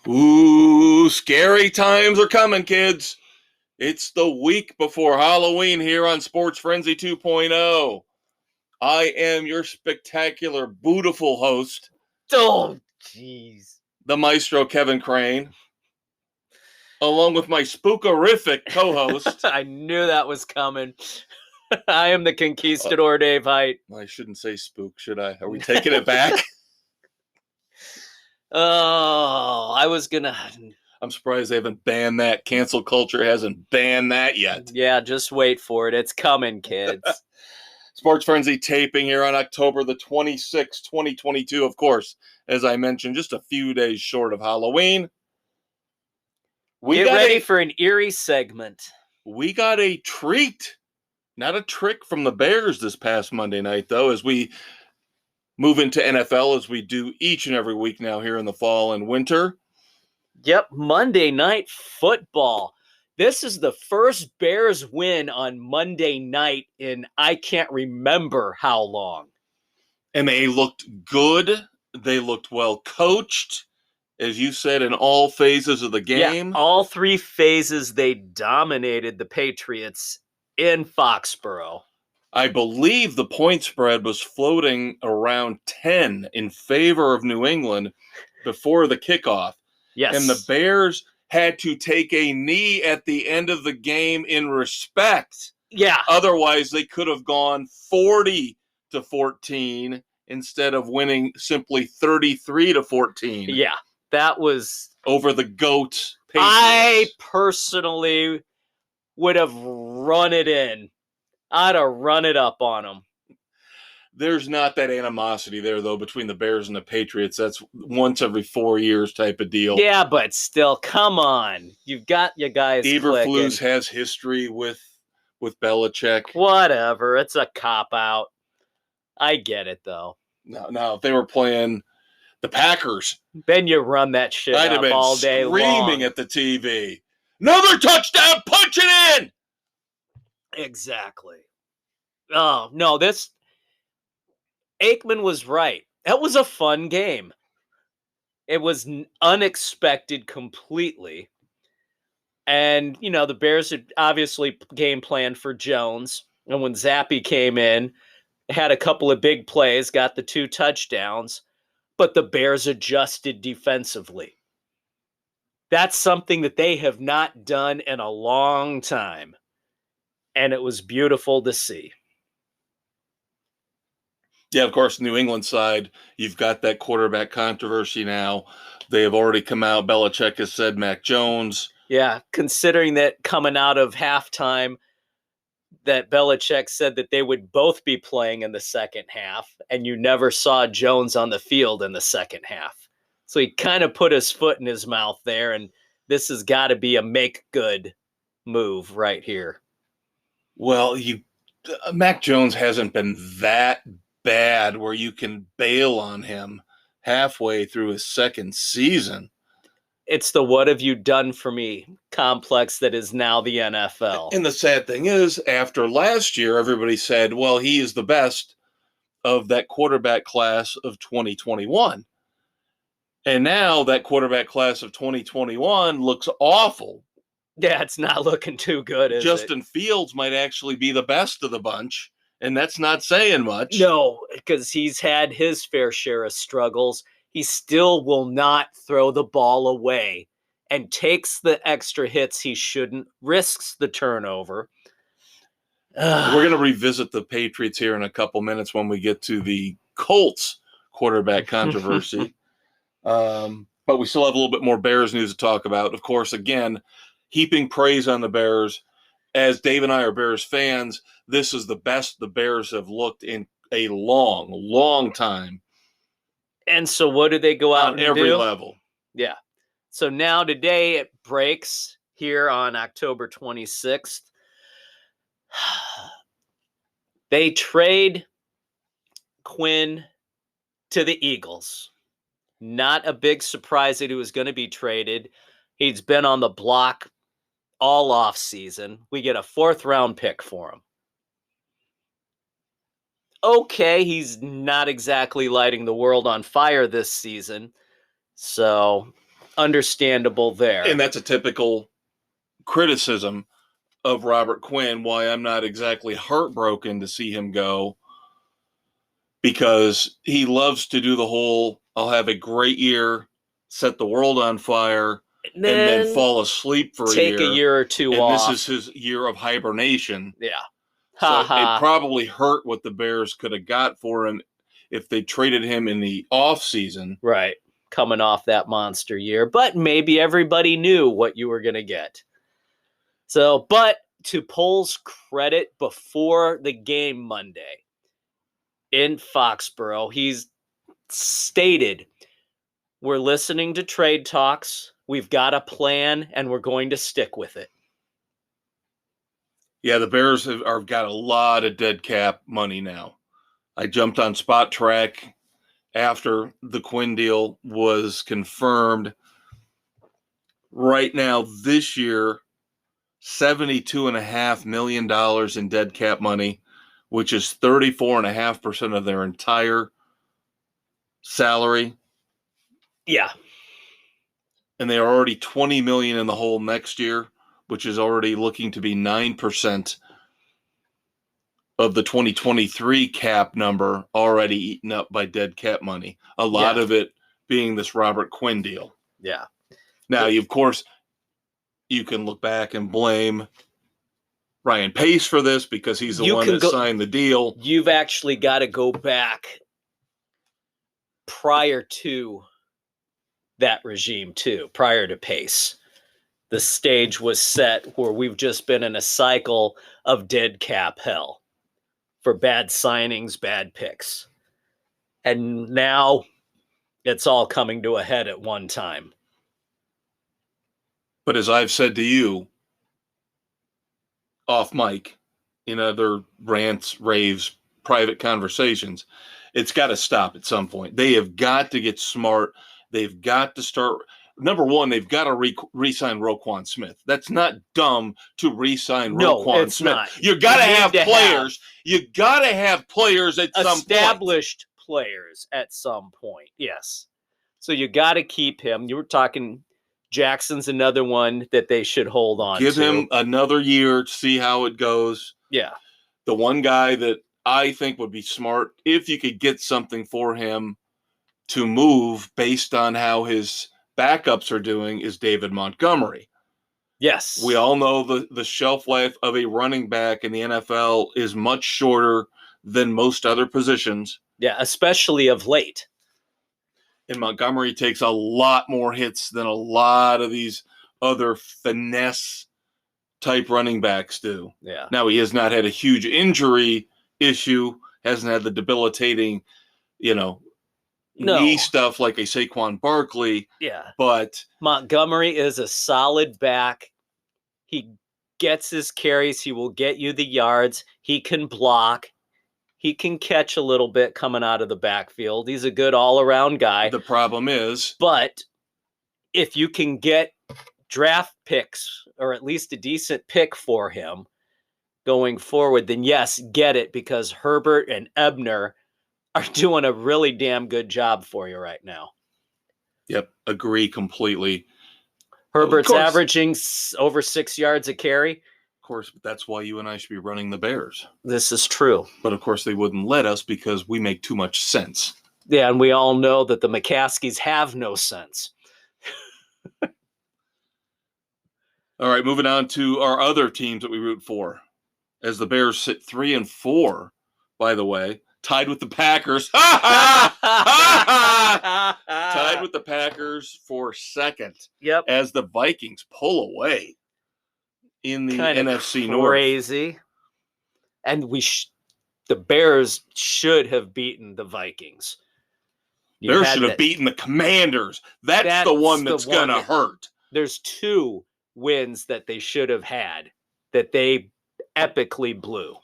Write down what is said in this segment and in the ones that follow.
Ooh, scary times are coming, kids. It's the week before Halloween here on Sports Frenzy 2.0. I am your spectacular, beautiful host, Oh, jeez. the maestro Kevin Crane, along with my spookerific co-host. I knew that was coming. I am the conquistador, Dave Height. I shouldn't say spook, should I? Are we taking it back? Oh, I was gonna. I'm surprised they haven't banned that. Cancel culture hasn't banned that yet. Yeah, just wait for it. It's coming, kids. Sports Frenzy taping here on October the 26th, 2022. Of course, as I mentioned, just a few days short of Halloween. Get ready for an eerie segment. We got a treat, not a trick from the Bears this past Monday night, though, as we move into NFL, as we do each and every week now here in the fall and winter. Yep, Monday Night Football. This is the first Bears win on Monday night in I can't remember how long. And they looked good. They looked well coached, as you said, in all phases of the game. Yeah, all three phases, they dominated the Patriots in Foxboro. I believe the point spread was floating around 10 in favor of New England before the kickoff. Yes. And the Bears had to take a knee at the end of the game in respect. Yeah. Otherwise, they could have gone 40-14 instead of winning simply 33-14. Yeah, that was over the GOAT Patriots. I personally would have run it in. I'd have run it up on them. There's not that animosity there, though, between the Bears and the Patriots. That's once every 4 years type of deal. Yeah, but still, come on. You've got your guys Eberflus has history with Belichick. Whatever. It's a cop-out. I get it, though. Now, if they were playing the Packers, then you run that shit I'd have been all day screaming long. at the TV. Another touchdown, punch it in! Exactly. Oh, no, Aikman was right. That was a fun game. It was unexpected completely. And, the Bears had obviously game planned for Jones. And when Zappe came in, had a couple of big plays, got the 2 touchdowns, but the Bears adjusted defensively. That's something that they have not done in a long time. And it was beautiful to see. Yeah, of course, New England side, you've got that quarterback controversy now. They have already come out. Belichick has said Mac Jones. Yeah, considering that coming out of halftime, that Belichick said that they would both be playing in the second half, and you never saw Jones on the field in the second half. So he kind of put his foot in his mouth there, and this has got to be a make-good move right here. Well, Mac Jones hasn't been that bad where you can bail on him halfway through his second season. It's the what have you done for me complex that is now the NFL. And the sad thing is, after last year, everybody said, well, he is the best of that quarterback class of 2021. And now that quarterback class of 2021 looks awful. Yeah, it's not looking too good, is Justin Fields might actually be the best of the bunch, and that's not saying much. No, because he's had his fair share of struggles. He still will not throw the ball away and takes the extra hits he shouldn't, risks the turnover. We're going to revisit the Patriots here in a couple minutes when we get to the Colts quarterback controversy. But we still have a little bit more Bears news to talk about. Of course, again, heaping praise on the Bears. As Dave and I are Bears fans, this is the best the Bears have looked in a long, long time. And so what do they go out on and every do? level? Yeah. So now today it breaks here on October 26th. They trade Quinn to the Eagles. Not a big surprise that he was going to be traded. He's been on the block all off season. We get a 4th-round pick for him. Okay, he's not exactly lighting the world on fire this season. So understandable there. And that's a typical criticism of Robert Quinn, why I'm not exactly heartbroken to see him go, because he loves to do the whole, I'll have a great year, set the world on fire, and then fall asleep for take a year or two and off. this is his year of hibernation. Yeah. So it probably hurt what the Bears could have got for him if they traded him in the off season. Right. Coming off that monster year. But maybe everybody knew what you were going to get. So, but to Pohl's credit, before the game Monday in Foxboro, he's stated, we're listening to trade talks, we've got a plan, and we're going to stick with it. Yeah, the Bears have got a lot of dead cap money now. I jumped on Spot Track after the Quinn deal was confirmed. Right now, this year, $72.5 million in dead cap money, which is 34.5% of their entire salary. Yeah. And they are already $20 million in the hole next year, which is already looking to be 9% of the 2023 cap number already eaten up by dead cap money. A lot of it being this Robert Quinn deal. Yeah. Now, of course, you can look back and blame Ryan Pace for this because he's the one that signed the deal. You've actually got to go back prior to that regime, too, prior to Pace. The stage was set where we've just been in a cycle of dead cap hell for bad signings, bad picks. And now it's all coming to a head at one time. But as I've said to you, off mic, in other rants, raves, private conversations, it's got to stop at some point. They have got to get smart. They've got to start. Number one, they've got to re-sign Roquan Smith. That's not dumb to re-sign Roquan Smith. Not. You got to have players. You got to have players at some point. Established players at some point, yes. So you got to keep him. You were talking Jackson's another one that they should hold on to. Give him another year to see how it goes. Yeah. The one guy that I think would be smart, if you could get something for him to move based on how his backups are doing, is David Montgomery. Yes. We all know the shelf life of a running back in the NFL is much shorter than most other positions. Yeah, especially of late. And Montgomery takes a lot more hits than a lot of these other finesse type running backs do. Yeah. Now, he has not had a huge injury issue, hasn't had the debilitating, knee stuff like a Saquon Barkley. Yeah. But Montgomery is a solid back. He gets his carries. He will get you the yards. He can block. He can catch a little bit coming out of the backfield. He's a good all-around guy. The problem is, but if you can get draft picks or at least a decent pick for him going forward, then yes, get it, because Herbert and Ebner are doing a really damn good job for you right now. Yep, agree completely. Herbert's averaging over 6 yards a carry. Of course, that's why you and I should be running the Bears. This is true. But of course, they wouldn't let us because we make too much sense. Yeah, and we all know that the McCaskies have no sense. All right, moving on to our other teams that we root for. As the Bears sit 3-4, by the way, tied with the Packers. Tied with the Packers for second. Yep. As the Vikings pull away in the NFC North. Crazy. And the Bears should have beaten the Vikings. Bears should have beaten the Commanders. That's the one that's going to hurt. There's 2 wins that they should have had that they epically blew.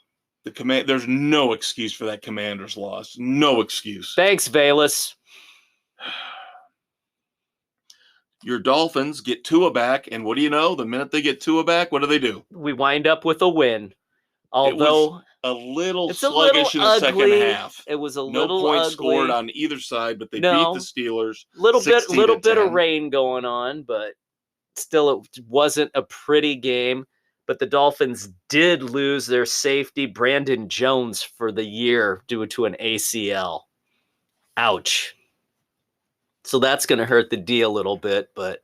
There's no excuse for that Commanders loss. No excuse. Thanks, Bayless. Your Dolphins get Tua back, and what do you know? The minute they get Tua back, what do? We wind up with a win. Although a little it's a little sluggish in the second ugly. half. It was a No little points ugly. scored on either side, but they beat No. the Steelers. Little bit 16-10. of rain going on, but still it wasn't a pretty game. But the Dolphins did lose their safety, Brandon Jones, for the year due to an ACL. Ouch. So that's going to hurt the D a little bit, but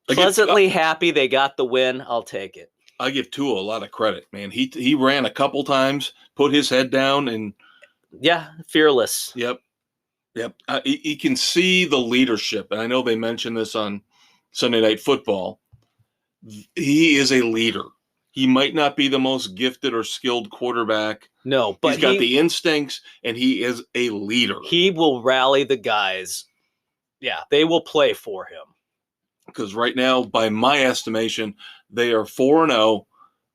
pleasantly happy they got the win. I'll take it. I give Tua a lot of credit, man. He ran a couple times, put his head down, and fearless. Yep. He can see the leadership, and I know they mentioned this on Sunday Night Football. He is a leader. He might not be the most gifted or skilled quarterback. No, but he's got the instincts, and he is a leader. He will rally the guys. Yeah, they will play for him. Because right now, by my estimation, they are 4-0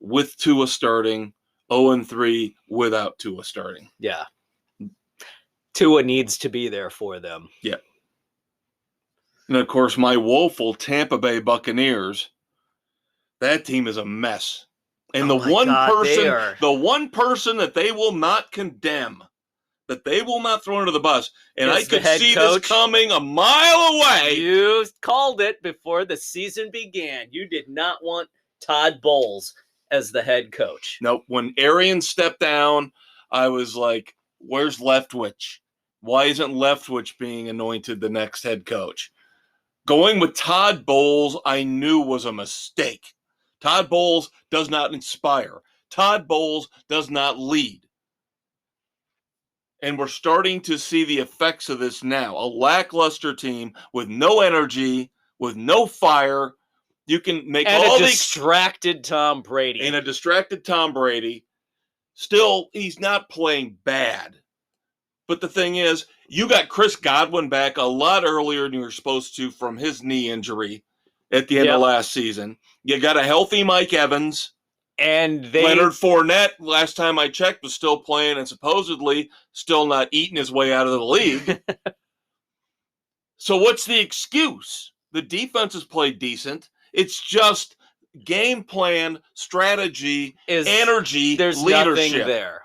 with Tua starting, 0-3 without Tua starting. Yeah. Tua needs to be there for them. Yeah. And, of course, my woeful Tampa Bay Buccaneers, that team is a mess. And the one person that they will not condemn, that they will not throw under the bus, and I could see this coming a mile away. You called it before the season began. You did not want Todd Bowles as the head coach. No, when Arian stepped down, I was like, where's Leftwich? Why isn't Leftwich being anointed the next head coach? Going with Todd Bowles, I knew was a mistake. Todd Bowles does not inspire. Todd Bowles does not lead. And we're starting to see the effects of this now. A lackluster team with no energy, with no fire. You can make all a distracted Tom Brady. And a distracted Tom Brady. Still, he's not playing bad. But the thing is, you got Chris Godwin back a lot earlier than you were supposed to from his knee injury at the end of last season. You got a healthy Mike Evans. And Leonard Fournette, last time I checked, was still playing and supposedly still not eating his way out of the league. So what's the excuse? The defense has played decent. It's just game plan, strategy, energy, there's leadership. Nothing there.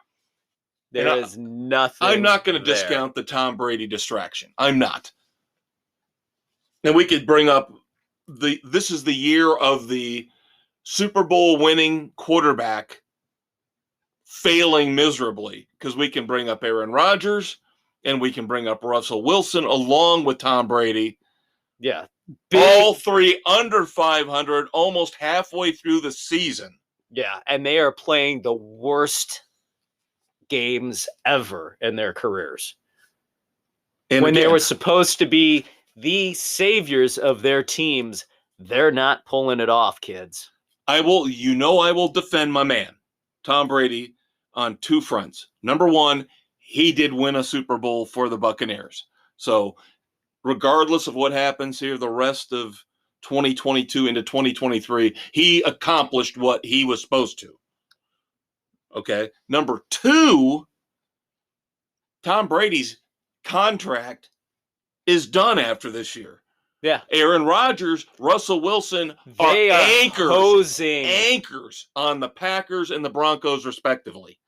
There is nothing. I'm not going to discount the Tom Brady distraction. I'm not. And we could bring up this is the year of the Super Bowl winning quarterback failing miserably, because we can bring up Aaron Rodgers and we can bring up Russell Wilson along with Tom Brady. Yeah. All three under 500, almost halfway through the season. Yeah, and they are playing the worst games ever in their careers. And when they were supposed to be the saviors of their teams, they're not pulling it off, kids. I will defend my man, Tom Brady, on two fronts. Number one, he did win a Super Bowl for the Buccaneers. So regardless of what happens here the rest of 2022 into 2023, he accomplished what he was supposed to. Okay. Number two, Tom Brady's contract is done after this year. Yeah. Aaron Rodgers, Russell Wilson are anchors on the Packers and the Broncos, respectively.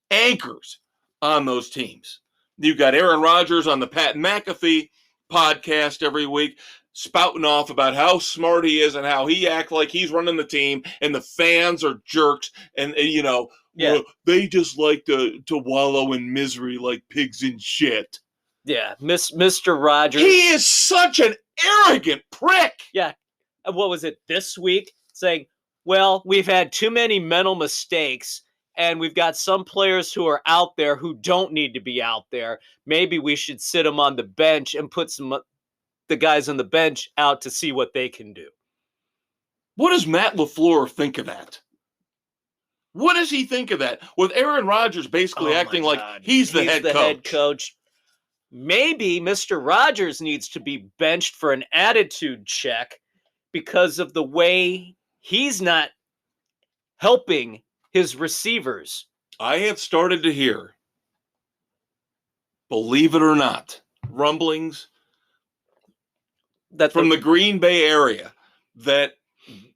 Anchors on those teams. You've got Aaron Rodgers on the Pat McAfee podcast every week, spouting off about how smart he is and how he acts like he's running the team, and the fans are jerks, and well, they just like to wallow in misery like pigs in shit. Yeah, Mr. Rogers. He is such an arrogant prick. Yeah. What was it this week? Saying, well, we've had too many mental mistakes, and we've got some players who are out there who don't need to be out there. Maybe we should sit them on the bench and put the guys on the bench out to see what they can do. What does Matt LaFleur think of that? What does he think of that? With Aaron Rodgers basically acting like he's the head coach. Maybe Mr. Rogers needs to be benched for an attitude check because of the way he's not helping his receivers. I have started to hear, believe it or not, rumblings from the Green Bay area that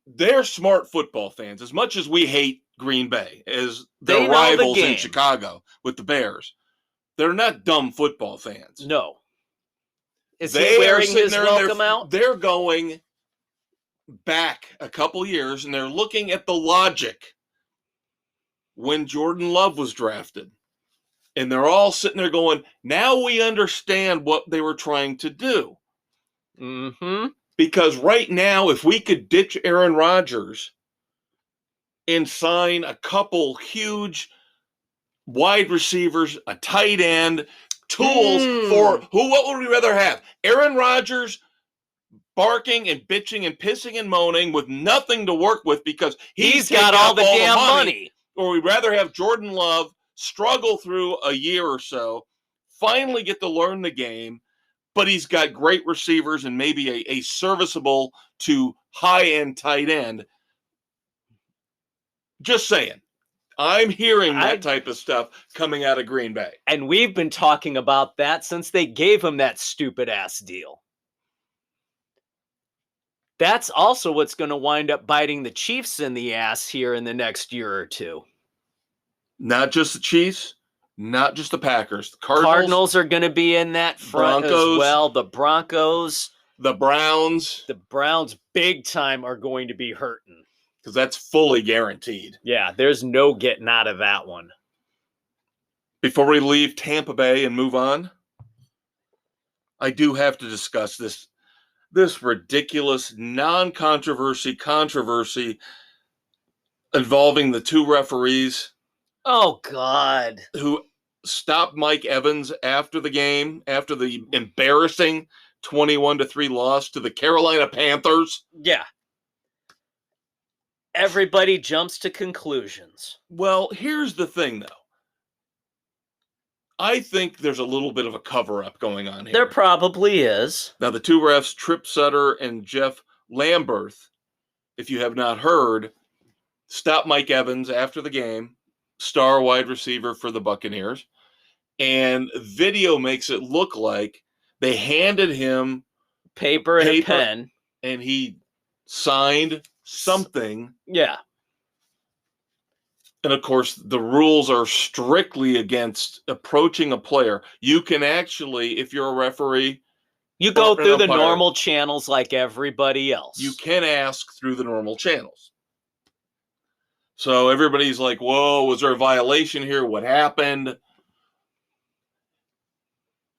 they're smart football fans. As much as we hate Green Bay as They their know the rivals in game. Chicago with the Bears. They're not dumb football fans. No. Is They he are wearing sitting his there and welcome out? they're going back a couple years and they're looking at the logic when Jordan Love was drafted. And they're all sitting there going, now we understand what they were trying to do. Mm-hmm. Because right now, if we could ditch Aaron Rodgers and sign a couple huge wide receivers, a tight end, tools for what would we rather have? Aaron Rodgers barking and bitching and pissing and moaning with nothing to work with because he's got all the damn money. Or we'd rather have Jordan Love struggle through a year or so, finally get to learn the game, but he's got great receivers and maybe a serviceable to high-end tight end. Just saying. I'm hearing that type of stuff coming out of Green Bay. And we've been talking about that since they gave him that stupid-ass deal. That's also what's going to wind up biting the Chiefs in the ass here in the next year or two. Not just the Chiefs, not just the Packers. The Cardinals are going to be in that front Broncos, as well. The Broncos. The Browns. The Browns big time are going to be hurting. Because that's fully guaranteed. Yeah, there's no getting out of that one. Before we leave Tampa Bay and move on, I do have to discuss this ridiculous controversy involving the two referees. Oh, God. Who stopped Mike Evans after the game, after the embarrassing 21-3 loss to the Carolina Panthers. Yeah. Everybody jumps to conclusions. Well, here's the thing, though. I think there's a little bit of a cover-up going on here. There probably is. Now, the two refs, Trip Sutter and Jeff Lamberth, if you have not heard, stopped Mike Evans after the game, star wide receiver for the Buccaneers, and video makes it look like they handed him paper and a pen, and he signed something. Yeah. And of course, the rules are strictly against approaching a player. You can actually, if you're a referee, you go through the normal channels like everybody else. You can ask through the normal channels. So everybody's like, whoa, was there a violation here? What happened?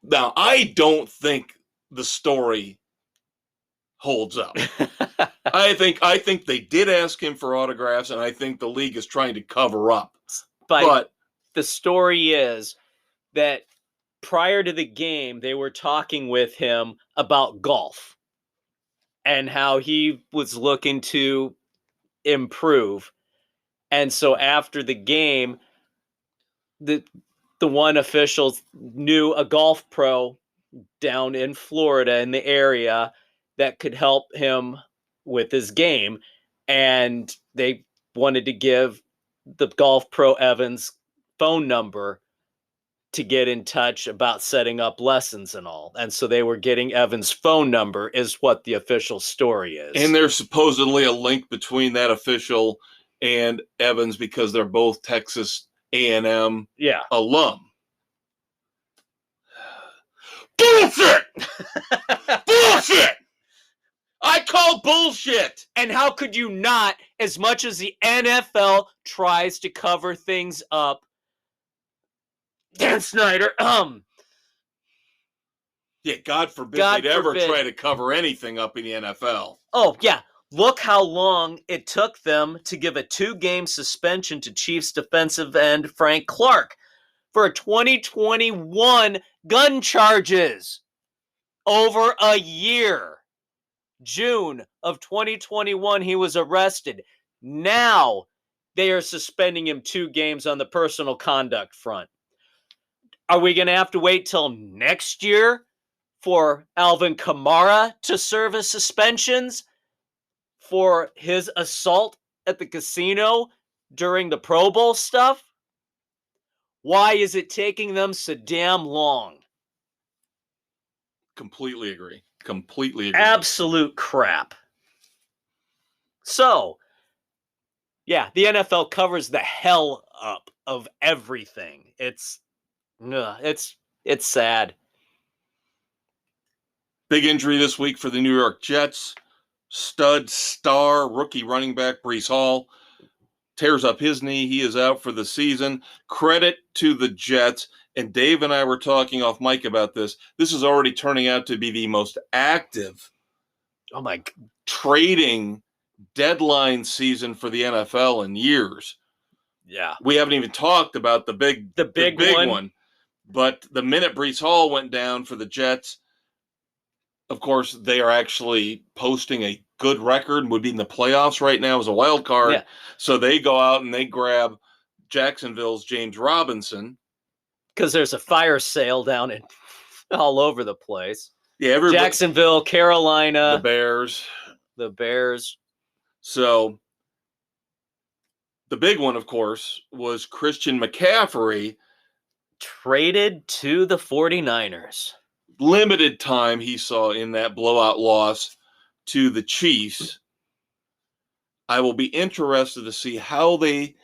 Now, I don't think the story holds up. I think they did ask him for autographs, and I think the league is trying to cover up. But the story is that prior to the game, they were talking with him about golf and how he was looking to improve. And so after the game, the one official knew a golf pro down in Florida in the area that could help him with his game. And they wanted to give the golf pro Evans phone number to get in touch about setting up lessons and all. And so they were getting Evans' phone number is what the official story is. And there's supposedly a link between that official and Evans because they're both Texas A&M alum. Bullshit! Bullshit! I call bullshit! And how could you not, as much as the NFL tries to cover things up? Dan Snyder, Yeah, God forbid they'd ever try to cover anything up in the NFL. Oh, yeah. Look how long it took them to give a 2-game suspension to Chiefs defensive end Frank Clark for 2021 gun charges. Over a year. June of 2021, he was arrested. Now they are suspending him 2 games on the personal conduct front. Are we going to have to wait till next year for Alvin Kamara to serve his suspensions for his assault at the casino during the Pro Bowl stuff? Why is it taking them so damn long? Completely agree. Completely agree. Absolute crap. So, Yeah, the NFL covers the hell up of everything. It's sad. Big injury this week for the New York Jets. Stud star rookie running back Breece Hall tears up his knee. He is out for the season. Credit to the Jets. And Dave and I were talking off mic about this. This is already turning out to be the most active trading deadline season for the NFL in years. Yeah. We haven't even talked about the big one. But the minute Breece Hall went down for the Jets, of course, they are actually posting a good record and would be in the playoffs right now as a wild card. Yeah. So they go out and they grab Jacksonville's James Robinson. Because there's a fire sale down in all over the place. Yeah, Jacksonville, Carolina. The Bears. So the big one, of course, was Christian McCaffrey. Traded to the 49ers. Limited time he saw in that blowout loss to the Chiefs. I will be interested to see how they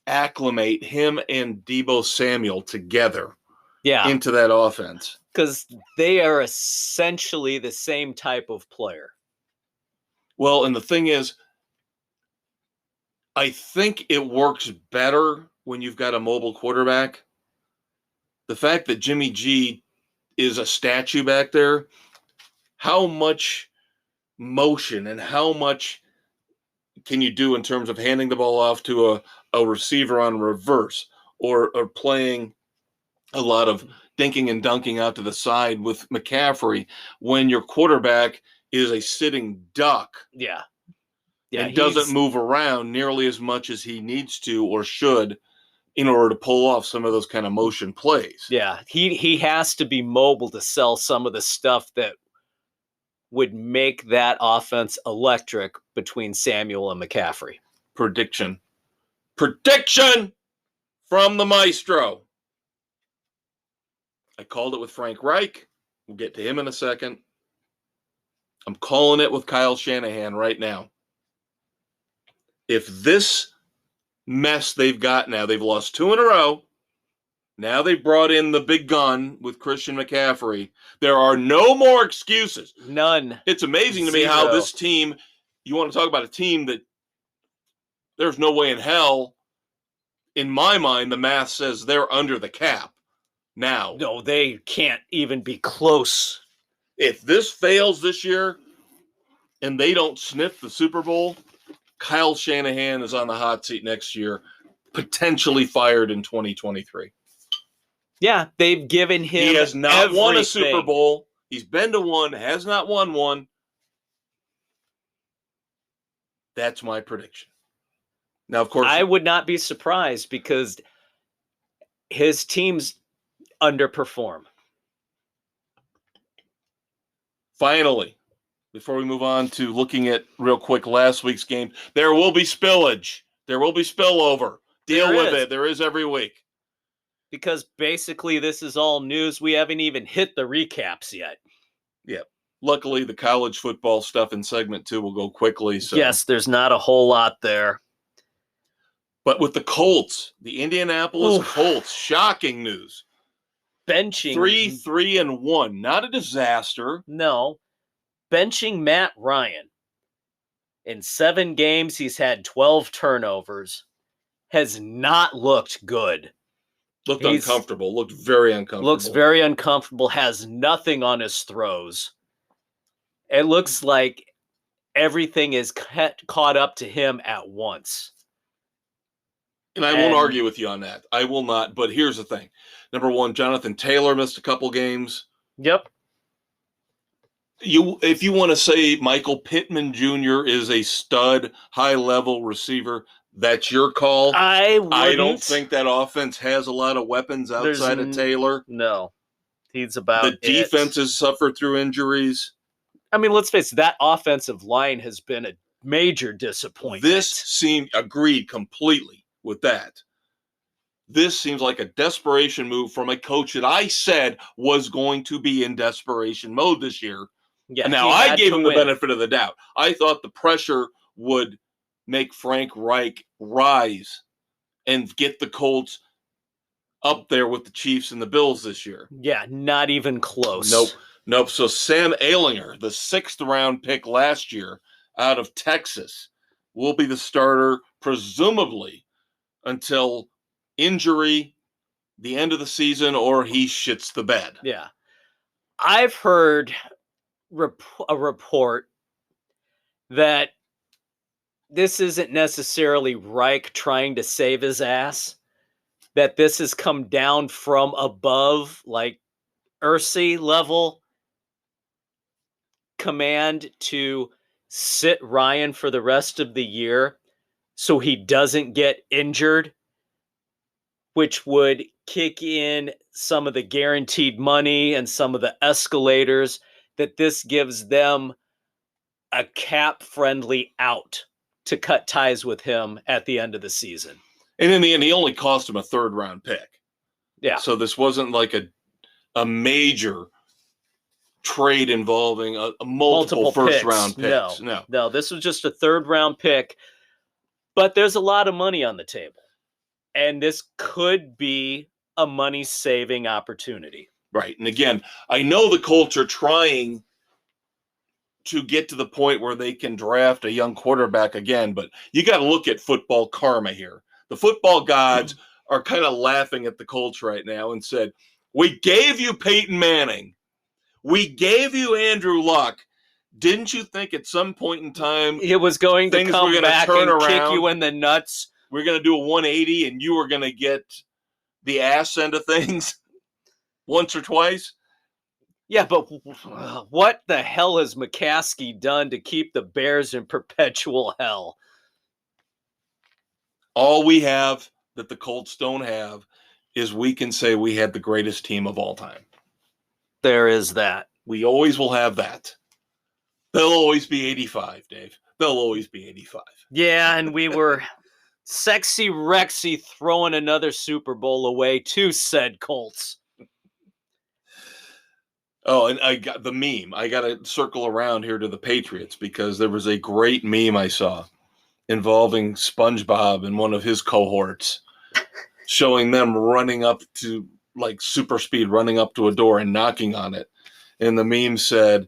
acclimate him and Deebo Samuel together into that offense. Because they are essentially the same type of player. Well, and the thing is, I think it works better when you've got a mobile quarterback. The fact that Jimmy G is a statue back there, how much motion and how much can you do in terms of handing the ball off to a receiver on reverse or playing a lot of dinking and dunking out to the side with McCaffrey when your quarterback is a sitting duck and doesn't move around nearly as much as he needs to or should in order to pull off some of those kind of motion plays. Yeah, he has to be mobile to sell some of the stuff that would make that offense electric between Samuel and McCaffrey. Prediction from the maestro. I called it with Frank Reich. We'll get to him in a second. I'm calling it with Kyle Shanahan right now. If this mess they've got now, they've lost 2 in a row. Now they've brought in the big gun with Christian McCaffrey. There are no more excuses. None. It's amazing to me how this team, you want to talk about a team that there's no way in hell, in my mind, the math says they're under the cap now. No, they can't even be close. If this fails this year and they don't sniff the Super Bowl, Kyle Shanahan is on the hot seat next year, potentially fired in 2023. Yeah, they've given him He has not everything. won a Super Bowl. He's been to one, has not won one. That's my prediction. Now, of course, I would not be surprised because his teams underperform. Finally, before we move on to looking at real quick last week's game, there will be spillage. There will be spillover. Deal with it. There is every week. Because basically this is all news. We haven't even hit the recaps yet. Yeah. Luckily, the college football stuff in segment 2 will go quickly. So. Yes, there's not a whole lot there. But with the Colts, the Indianapolis Colts, shocking news. Benching 3-1. Not a disaster. No. Benching Matt Ryan. In 7 games, he's had 12 turnovers. Has not looked good. Looked uncomfortable. Looked very uncomfortable. Looks very uncomfortable. Has nothing on his throws. It looks like everything is caught up to him at once. And I won't argue with you on that. I will not. But here's the thing. Number one, Jonathan Taylor missed a couple games. Yep. If you want to say Michael Pittman Jr. is a stud, high-level receiver, that's your call. I don't think that offense has a lot of weapons outside of Taylor. No. He's about the defense has suffered through injuries. I mean, let's face it, that offensive line has been a major disappointment. This seemed agreed completely with that. This seems like a desperation move from a coach that I said was going to be in desperation mode this year. Yeah, and now I gave him the benefit of the doubt. I thought the pressure would make Frank Reich rise and get the Colts up there with the Chiefs and the Bills this year. Yeah, not even close. Nope. So Sam Ehlinger, the 6th round pick last year out of Texas, will be the starter presumably until injury, the end of the season, or he shits the bed. Yeah. I've heard a report that this isn't necessarily Reich trying to save his ass, that this has come down from above, like Ursi level command to sit Ryan for the rest of the year so he doesn't get injured, which would kick in some of the guaranteed money and some of the escalators, that this gives them a cap-friendly out to cut ties with him at the end of the season. And in the end, he only cost him a 3rd round pick. Yeah. So this wasn't like a major trade involving a multiple first round picks. No, this was just a 3rd round pick. But there's a lot of money on the table. And this could be a money-saving opportunity. Right. And again, I know the Colts are trying to get to the point where they can draft a young quarterback again, but you got to look at football karma here. The football gods are kind of laughing at the Colts right now and said, we gave you Peyton Manning. We gave you Andrew Luck. Didn't you think at some point in time it was going to come back and kick you in the nuts? We're going to do a 180 and you were going to get the ass end of things once or twice? Yeah, but what the hell has McCaskey done to keep the Bears in perpetual hell? All we have that the Colts don't have is we can say we had the greatest team of all time. There is that. We always will have that. They'll always be 85, Dave. They'll always be 85. Yeah, and we were sexy Rexy throwing another Super Bowl away to said Colts. Oh, and I got the meme. I got to circle around here to the Patriots because there was a great meme I saw involving SpongeBob and one of his cohorts showing them running up to, like, super speed, running up to a door and knocking on it. And the meme said,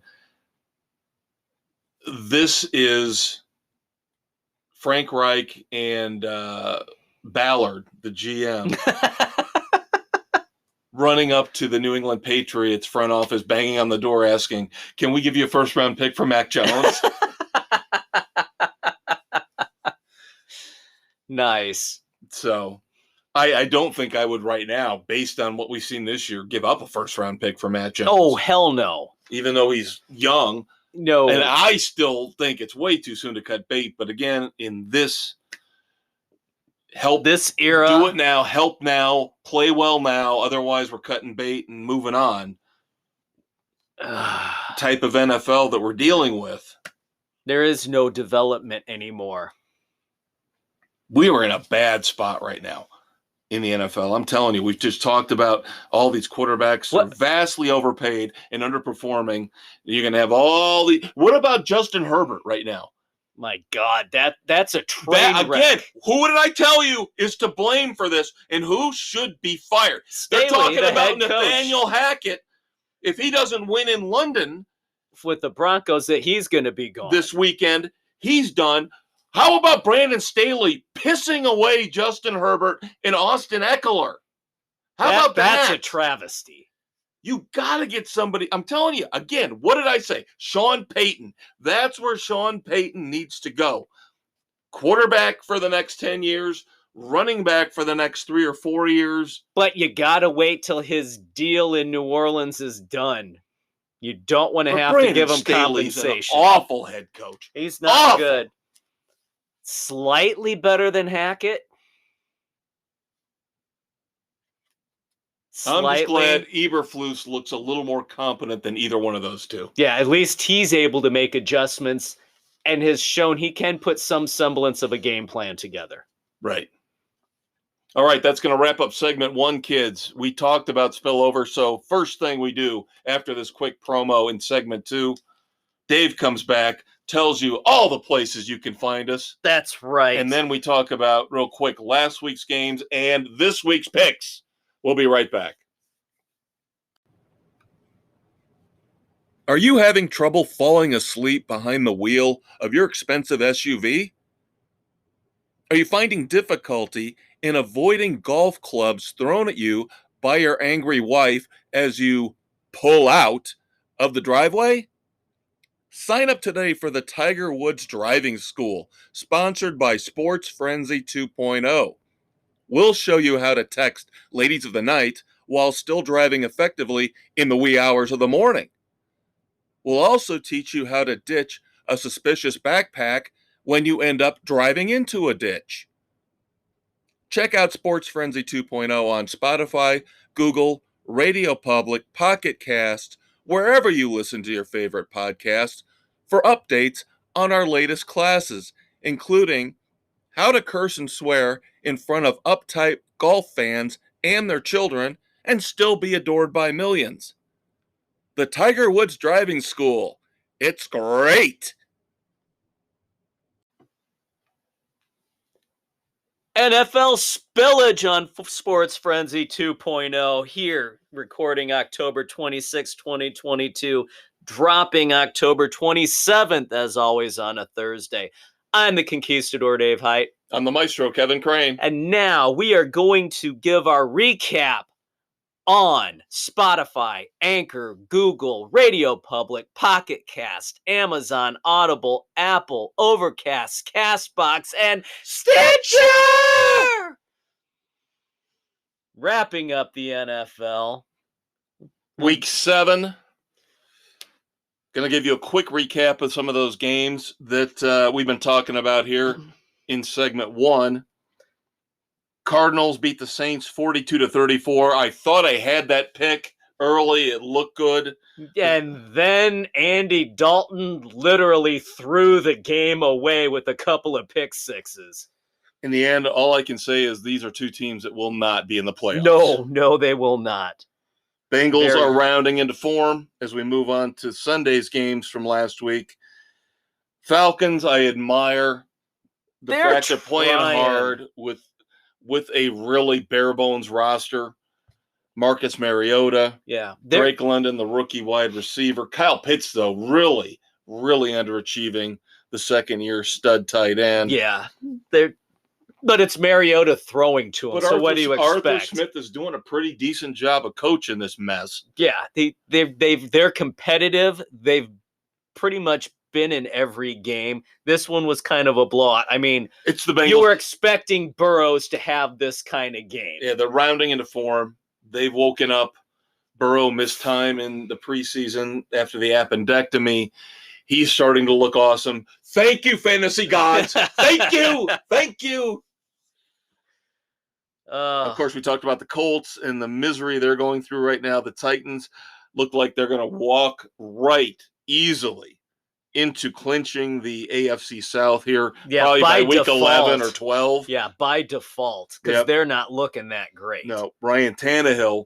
this is Frank Reich and Ballard, the GM, running up to the New England Patriots front office, banging on the door, asking, can we give you a 1st round pick for Mac Jones? Nice. So I don't think I would right now, based on what we've seen this year, give up a 1st round pick for Matt Jones. Oh, hell no. Even though he's young. No. And I still think it's way too soon to cut bait. But again, in this era, do it now, help now, play well now. Otherwise, we're cutting bait and moving on. Type of NFL that we're dealing with. There is no development anymore. We are in a bad spot right now in the NFL. I'm telling you, we've just talked about all these quarterbacks are vastly overpaid and underperforming. You're going to have all the. What about Justin Herbert right now? My God, that's a train wreck. Again, who did I tell you is to blame for this and who should be fired? They're talking about Nathaniel Hackett. If he doesn't win in London with the Broncos, that he's going to be gone this weekend, he's done. How about Brandon Staley pissing away Justin Herbert and Austin Eckler? How about that? That's a travesty. You got to get somebody. I'm telling you, again, what did I say? Sean Payton. That's where Sean Payton needs to go. Quarterback for the next 10 years, running back for the next 3 or 4 years. But you got to wait till his deal in New Orleans is done. You don't want to have to give him compensation. An awful head coach. He's not good. Slightly better than Hackett. I'm just glad Eberflus looks a little more competent than either one of those two. Yeah, at least he's able to make adjustments and has shown he can put some semblance of a game plan together. Right. All right, that's going to wrap up segment 1, kids. We talked about spillover, so first thing we do after this quick promo in segment 2, Dave comes back tells you all the places you can find us. That's right. And then we talk about, real quick, last week's games and this week's picks. We'll be right back. Are you having trouble falling asleep behind the wheel of your expensive SUV? Are you finding difficulty in avoiding golf clubs thrown at you by your angry wife as you pull out of the driveway? Sign up today for the Tiger Woods Driving School, sponsored by Sports Frenzy 2.0. We'll show you how to text ladies of the night while still driving effectively in the wee hours of the morning. We'll also teach you how to ditch a suspicious backpack when you end up driving into a ditch. Check out Sports Frenzy 2.0 on Spotify, Google, Radio Public, Pocket Cast, wherever you listen to your favorite podcasts, for updates on our latest classes, including how to curse and swear in front of uptight golf fans and their children and still be adored by millions. The Tiger Woods Driving School. It's great. NFL spillage on Sports Frenzy 2.0 here, recording October 26, 2022, dropping October 27th, as always, on a Thursday. I'm the Conquistador, Dave Height. I'm the Maestro, Kevin Crane. And now we are going to give our recap on Spotify, Anchor, Google, Radio Public, Pocket Cast, Amazon, Audible, Apple, Overcast, Castbox, and Stitcher! Wrapping up the NFL. Week 7. Going to give you a quick recap of some of those games that we've been talking about here in segment 1. Cardinals beat the Saints 42-34. I thought I had that pick early. It looked good. And then Andy Dalton literally threw the game away with a couple of pick sixes. In the end, all I can say is these are two teams that will not be in the playoffs. No, they will not. Bengals are rounding into form as we move on to Sunday's games from last week. Falcons, I admire the fact they're playing hard with a really bare-bones roster. Marcus Mariota. Yeah. Drake London, the rookie wide receiver. Kyle Pitts, though, really, really underachieving, the second-year stud tight end. Yeah. But it's Mariota throwing to him, so what do you expect? Arthur Smith is doing a pretty decent job of coaching this mess. Yeah, they're competitive. They've pretty much been in every game. This one was kind of a blowout. I mean, it's the Bengals. You were expecting Burrows to have this kind of game. Yeah, they're rounding into form. They've woken up. Burrow missed time in the preseason after the appendectomy. He's starting to look awesome. Thank you, fantasy gods. Thank you. Thank you. Of course, we talked about the Colts and the misery they're going through right now. The Titans look like they're going to walk right easily into clinching the AFC South here, probably by week 11 or 12. Yeah, by default, because they're not looking that great. No, Ryan Tannehill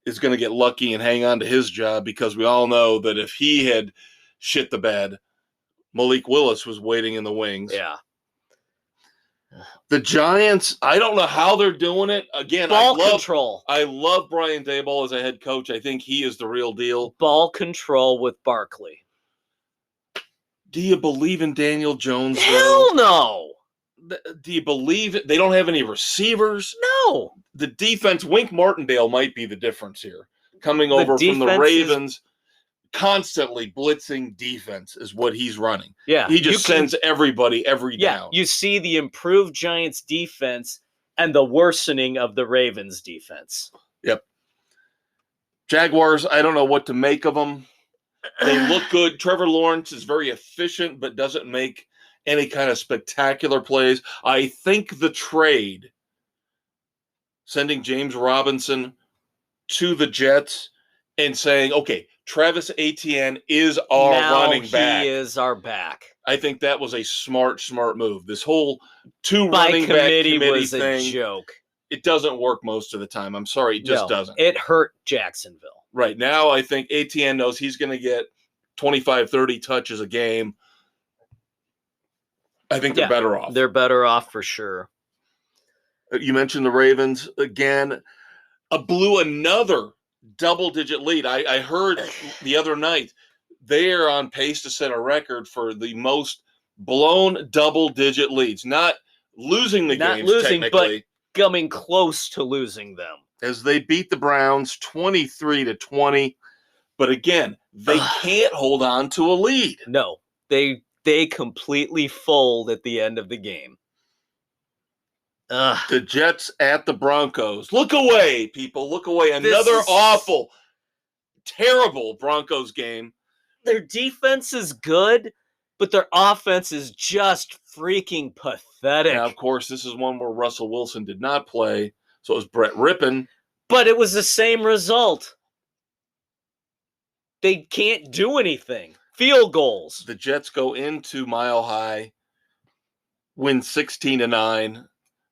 is going to get lucky and hang on to his job, because we all know that if he had shit the bed, Malik Willis was waiting in the wings. Yeah. The Giants, I don't know how they're doing it. Again, ball control. I love Brian Daboll as a head coach. I think he is the real deal. Ball control with Barkley. Do you believe in Daniel Jones? Hell no. Do you believe it? They don't have any receivers? No. The defense, Wink Martindale might be the difference here. Coming over from the Ravens, constantly blitzing defense is what he's running. Yeah. He just sends everybody every down. You see the improved Giants defense and the worsening of the Ravens defense. Yep. Jaguars, I don't know what to make of them. They look good. Trevor Lawrence is very efficient, but doesn't make any kind of spectacular plays. I think the trade, sending James Robinson to the Jets and saying, okay, Travis Etienne is our running back. He is our back. I think that was a smart move. This whole two running back committee was thing, a joke. It doesn't work most of the time. I'm sorry, it just doesn't. It hurt Jacksonville. Right now, I think Etienne knows he's going to get 25, 30 touches a game. I think they're better off. They're better off for sure. You mentioned the Ravens again. Blew another double-digit lead. I heard the other night they are on pace to set a record for the most blown double-digit leads. Not losing the games, technically, but coming close to losing them. As they beat the Browns 23-20. But again, they can't hold on to a lead. No, they completely fold at the end of the game. The Jets at the Broncos. Look away, people. Look away. Another awful, terrible Broncos game. Their defense is good, but their offense is just freaking pathetic. Now, of course, this is one where Russell Wilson did not play, so it was Brett Rippon. But it was the same result. They can't do anything. Field goals. The Jets go into Mile High, win 16-9.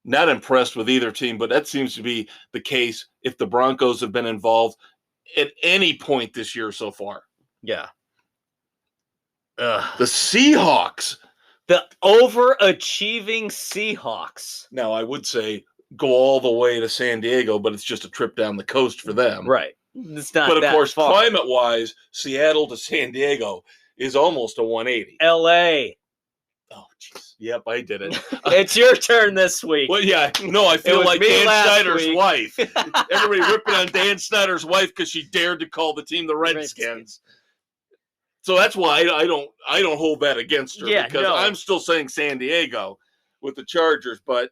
Not impressed with either team, but that seems to be the case if the Broncos have been involved at any point this year so far. Yeah. The Seahawks. The overachieving Seahawks. Now, I would say go all the way to San Diego, but it's just a trip down the coast for them. Right. It's not but, of course, far. climate-wise, Seattle to San Diego is almost a 180. L.A. Oh, jeez. Yep, I did it. It's your turn this week. Well, yeah. No, I feel like Dan Snyder's wife. Everybody ripping on Dan Snyder's wife because she dared to call the team the Redskins. So that's why I don't hold that against her because I'm still saying San Diego with the Chargers. But,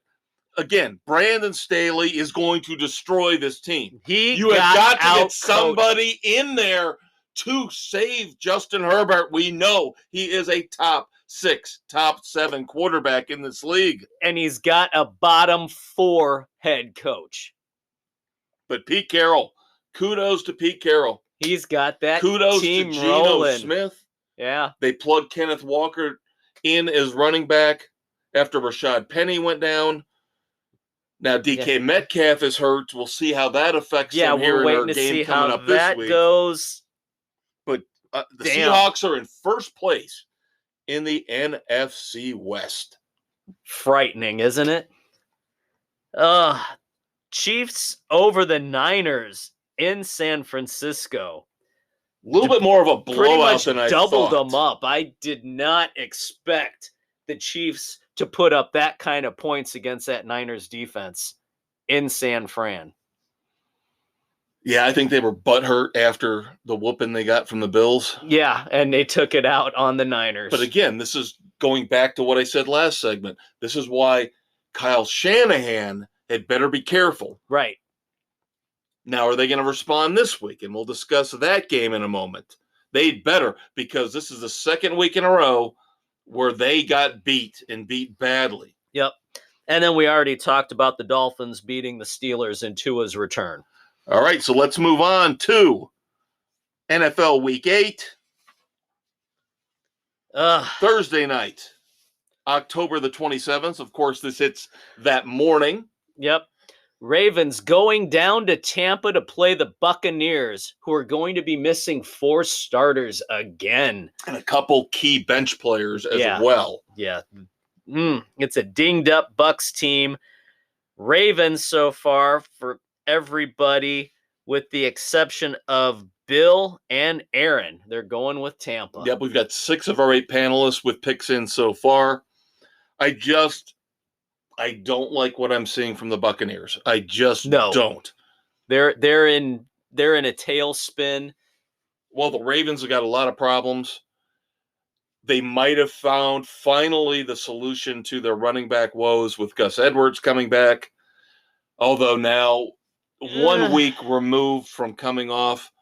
again, Brandon Staley is going to destroy this team. You have got to get somebody in there to save Justin Herbert. We know he is a top 6, top 7 quarterback in this league. And he's got a bottom 4 head coach. But Pete Carroll, kudos to Pete Carroll. He's got that kudos team to Geno rolling. Smith. Yeah. They plugged Kenneth Walker in as running back after Rashad Penny went down. Now DK Metcalf is hurt. We'll see how that affects them here in our game coming up this week. Goes. But the Seahawks are in first place in the NFC West. Frightening, isn't it? Chiefs over the Niners in San Francisco. A little bit more of a blowout than I thought. Doubled them up. I did not expect the Chiefs to put up that kind of points against that Niners defense in San Fran. Yeah, I think they were butthurt after the whooping they got from the Bills. Yeah, and they took it out on the Niners. But again, this is going back to what I said last segment. This is why Kyle Shanahan had better be careful. Right. Now, are they going to respond this week? And we'll discuss that game in a moment. They'd better, because this is the second week in a row where they got beat and beat badly. Yep. And then we already talked about the Dolphins beating the Steelers in Tua's return. All right, so let's move on to NFL Week 8. Thursday night, October the 27th. Of course, this hits that morning. Yep. Ravens going down to Tampa to play the Buccaneers, who are going to be missing 4 starters again. And a couple key bench players as well. Yeah. It's a dinged-up Bucs team. Ravens so far for everybody, with the exception of Bill and Aaron. They're going with Tampa. Yep, we've got 6 of our 8 panelists with picks in so far. I don't like what I'm seeing from the Buccaneers. I just don't. They're in a tailspin. Well, the Ravens have got a lot of problems. They might have found finally the solution to their running back woes with Gus Edwards coming back. Although now 1 week removed from coming off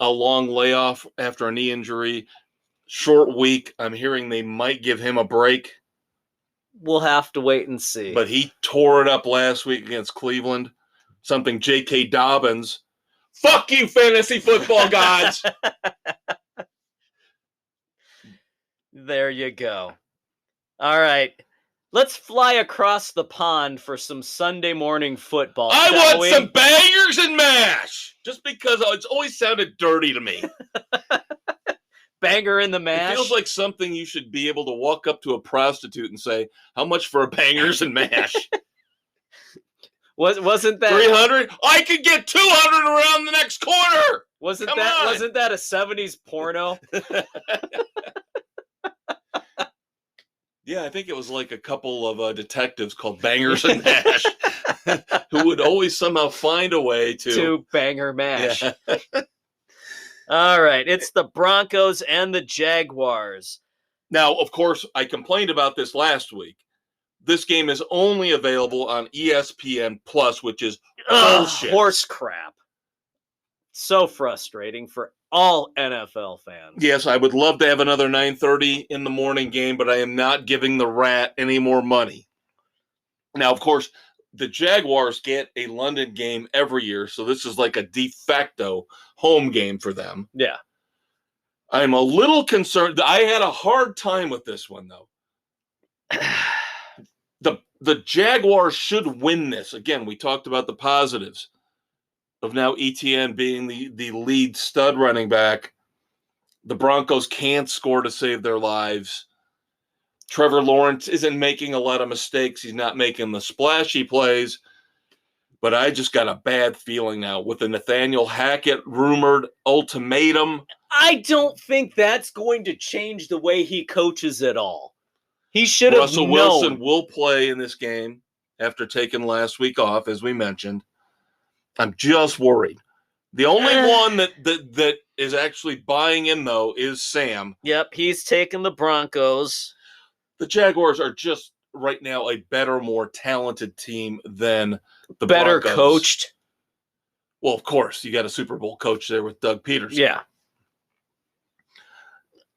a long layoff after a knee injury, short week, I'm hearing they might give him a break. We'll have to wait and see. But he tore it up last week against Cleveland. Something J.K. Dobbins. Fuck you, fantasy football gods. There you go. All right. Let's fly across the pond for some Sunday morning football. I want some bangers and mash. Just because it's always sounded dirty to me. Banger in the mash. It feels like something you should be able to walk up to a prostitute and say, "How much for a bangers and mash?" Wasn't that 300? I could get 200 around the next corner. Wasn't Come that on. wasn't that a 70s porno? Yeah, I think it was like a couple of detectives called Bangers and Mash who would always somehow find a way To banger mash. Yeah. All right, it's the Broncos and the Jaguars. Now, of course, I complained about this last week. This game is only available on ESPN Plus, which is bullshit. Horse crap. So frustrating for all NFL fans. Yes, I would love to have another 9:30 in the morning game, but I am not giving the rat any more money. Now, of course, the Jaguars get a London game every year, so this is like a de facto home game for them. Yeah. I'm a little concerned. I had a hard time with this one, though. The Jaguars should win this. Again, we talked about the positives of now ETN being the lead stud running back. The Broncos can't score to save their lives. Trevor Lawrence isn't making a lot of mistakes. He's not making the splashy plays. But I just got a bad feeling now with the Nathaniel Hackett rumored ultimatum. I don't think that's going to change the way he coaches at all. He should have Russell known. Wilson will play in this game after taking last week off, as we mentioned. I'm just worried. The only one that is actually buying in, though, is Sam. Yep, he's taking the Broncos. The Jaguars are just right now a better, more talented team than the Better Broncos. coached. Well, of course, you got a Super Bowl coach there with Doug Peterson. Yeah.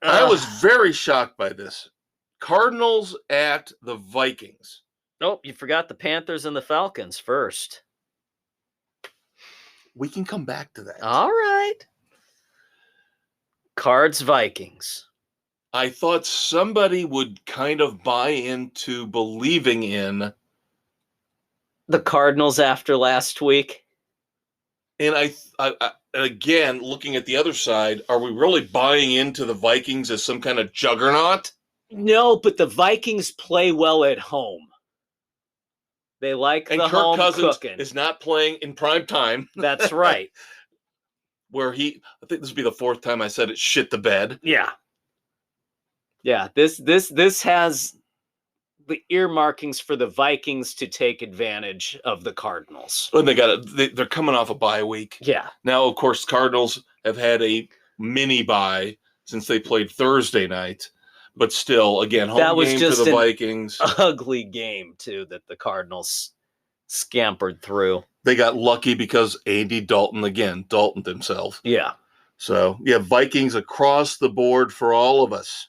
I was very shocked by this. Cardinals at the Vikings. Nope, you forgot the Panthers and the Falcons first. We can come back to that. All right. Cards Vikings. I thought somebody would kind of buy into believing in the Cardinals after last week. And I again, looking at the other side, are we really buying into the Vikings as some kind of juggernaut? No, but the Vikings play well at home. They like and the Kirk home Cousins cooking. is not playing in prime time. That's right. Where I think this will be the fourth time I said it, shit the bed. Yeah. Yeah, this has the earmarkings for the Vikings to take advantage of the Cardinals. And they're coming off a bye week. Yeah. Now, of course, Cardinals have had a mini bye since they played Thursday night. But still, again, home game for the Vikings. Ugly game, too, that the Cardinals scampered through. They got lucky because Andy Dalton, again, Daltoned himself. Yeah. So, yeah, Vikings across the board for all of us.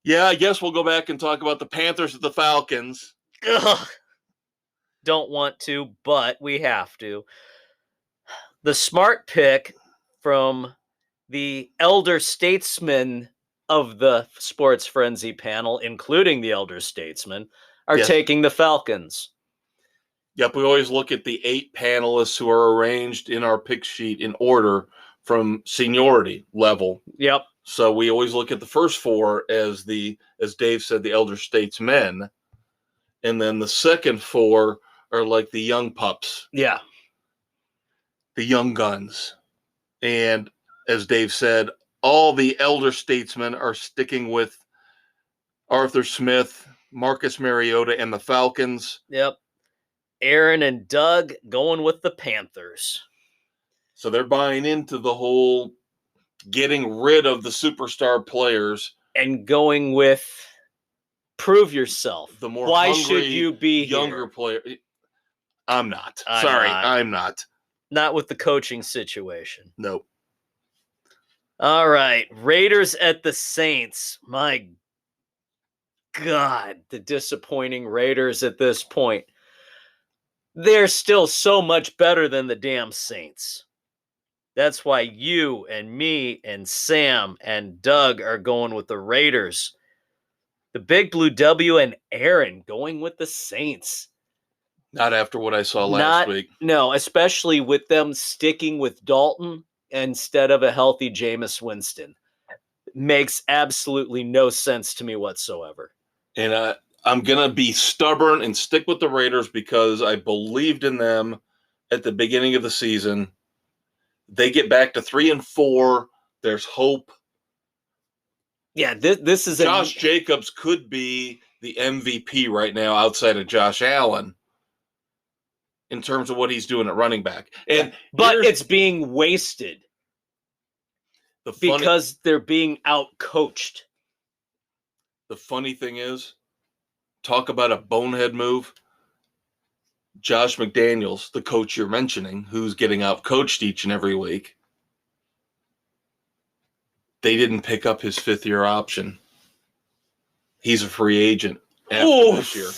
Yeah, I guess we'll go back and talk about the Panthers at the Falcons. Ugh. Don't want to, but we have to. The smart pick from the elder statesmen of the Sports Frenzy panel, including the elder statesmen, are taking the Falcons. Yep, we always look at the 8 panelists who are arranged in our pick sheet in order from seniority level. Yep. So we always look at the first 4 as Dave said, the elder statesmen. And then the second 4 are like the young pups. Yeah. The young guns. And as Dave said, all the elder statesmen are sticking with Arthur Smith, Marcus Mariota, and the Falcons. Yep. Aaron and Doug going with the Panthers. So they're buying into the whole getting rid of the superstar players. And going with prove yourself. The more Why hungry, should you be younger here? player? I'm not. I'm not. Not with the coaching situation. Nope. All right. Raiders at the Saints. My God, the disappointing Raiders at this point. They're still so much better than the damn Saints. That's why you and me and Sam and Doug are going with the Raiders. The Big Blue W and Aaron going with the Saints. Not after what I saw last week. No, especially with them sticking with Dalton instead of a healthy Jameis Winston. makes absolutely no sense to me whatsoever. And I'm going to be stubborn and stick with the Raiders because I believed in them at the beginning of the season. They get back to 3-4. There's hope. Yeah, this is Josh Jacobs could be the MVP right now outside of Josh Allen in terms of what he's doing at running back. But it's being wasted because they're being out-coached. The funny thing is, talk about a bonehead move. Josh McDaniels, the coach you're mentioning, who's getting out-coached each and every week, they didn't pick up his fifth-year option. He's a free agent after this year.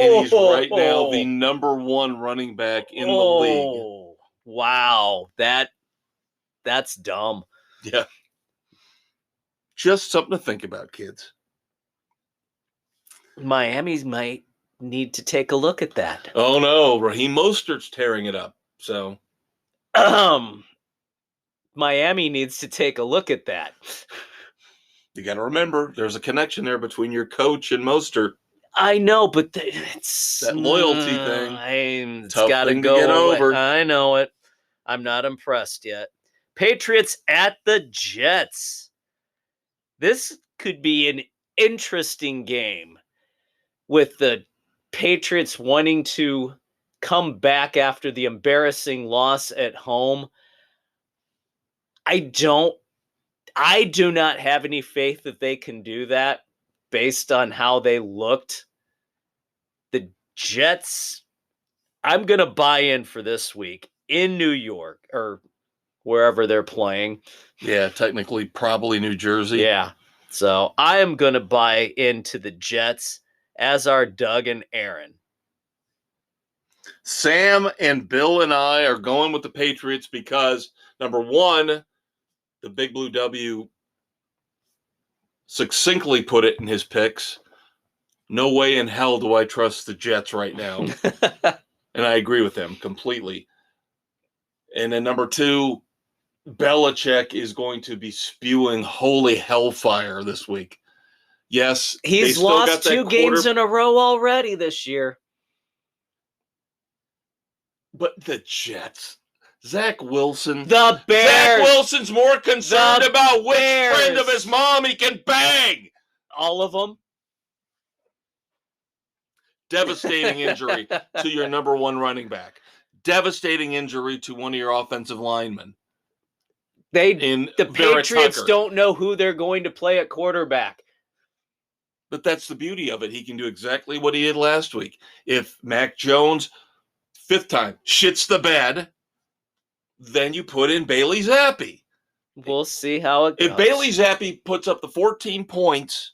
And he's right now the number one running back in the league. Wow. That's dumb. Yeah. Just something to think about, kids. Miami might need to take a look at that. Oh, no. Raheem Mostert's tearing it up. So, Miami needs to take a look at that. You got to remember, there's a connection there between your coach and Mostert. I know, but it's that loyalty thing. It's got to go get over. I know it. I'm not impressed yet. Patriots at the Jets. This could be an interesting game with the Patriots wanting to come back after the embarrassing loss at home. I do not have any faith that they can do that based on how they looked. The Jets, I'm going to buy in for this week in New York or wherever they're playing. Yeah, technically probably New Jersey. Yeah. So I am going to buy into the Jets, as are Doug and Aaron. Sam and Bill and I are going with the Patriots because, number one, the Big Blue W succinctly put it in his picks. No way in hell do I trust the Jets right now. And I agree with him completely. And then number two, Belichick is going to be spewing holy hellfire this week. Yes, he's lost 2 games in a row already this year. But the Jets, Zach Wilson. The Bears. Zach Wilson's more concerned about which friend of his mom he can bang. All of them. Devastating injury to your number one running back. Devastating injury to one of your offensive linemen. The Patriots don't know who they're going to play at quarterback. But that's the beauty of it. He can do exactly what he did last week. If Mac Jones, 5th time, shits the bed, then you put in Bailey Zappi. We'll see how it goes. If Bailey Zappi puts up the 14 points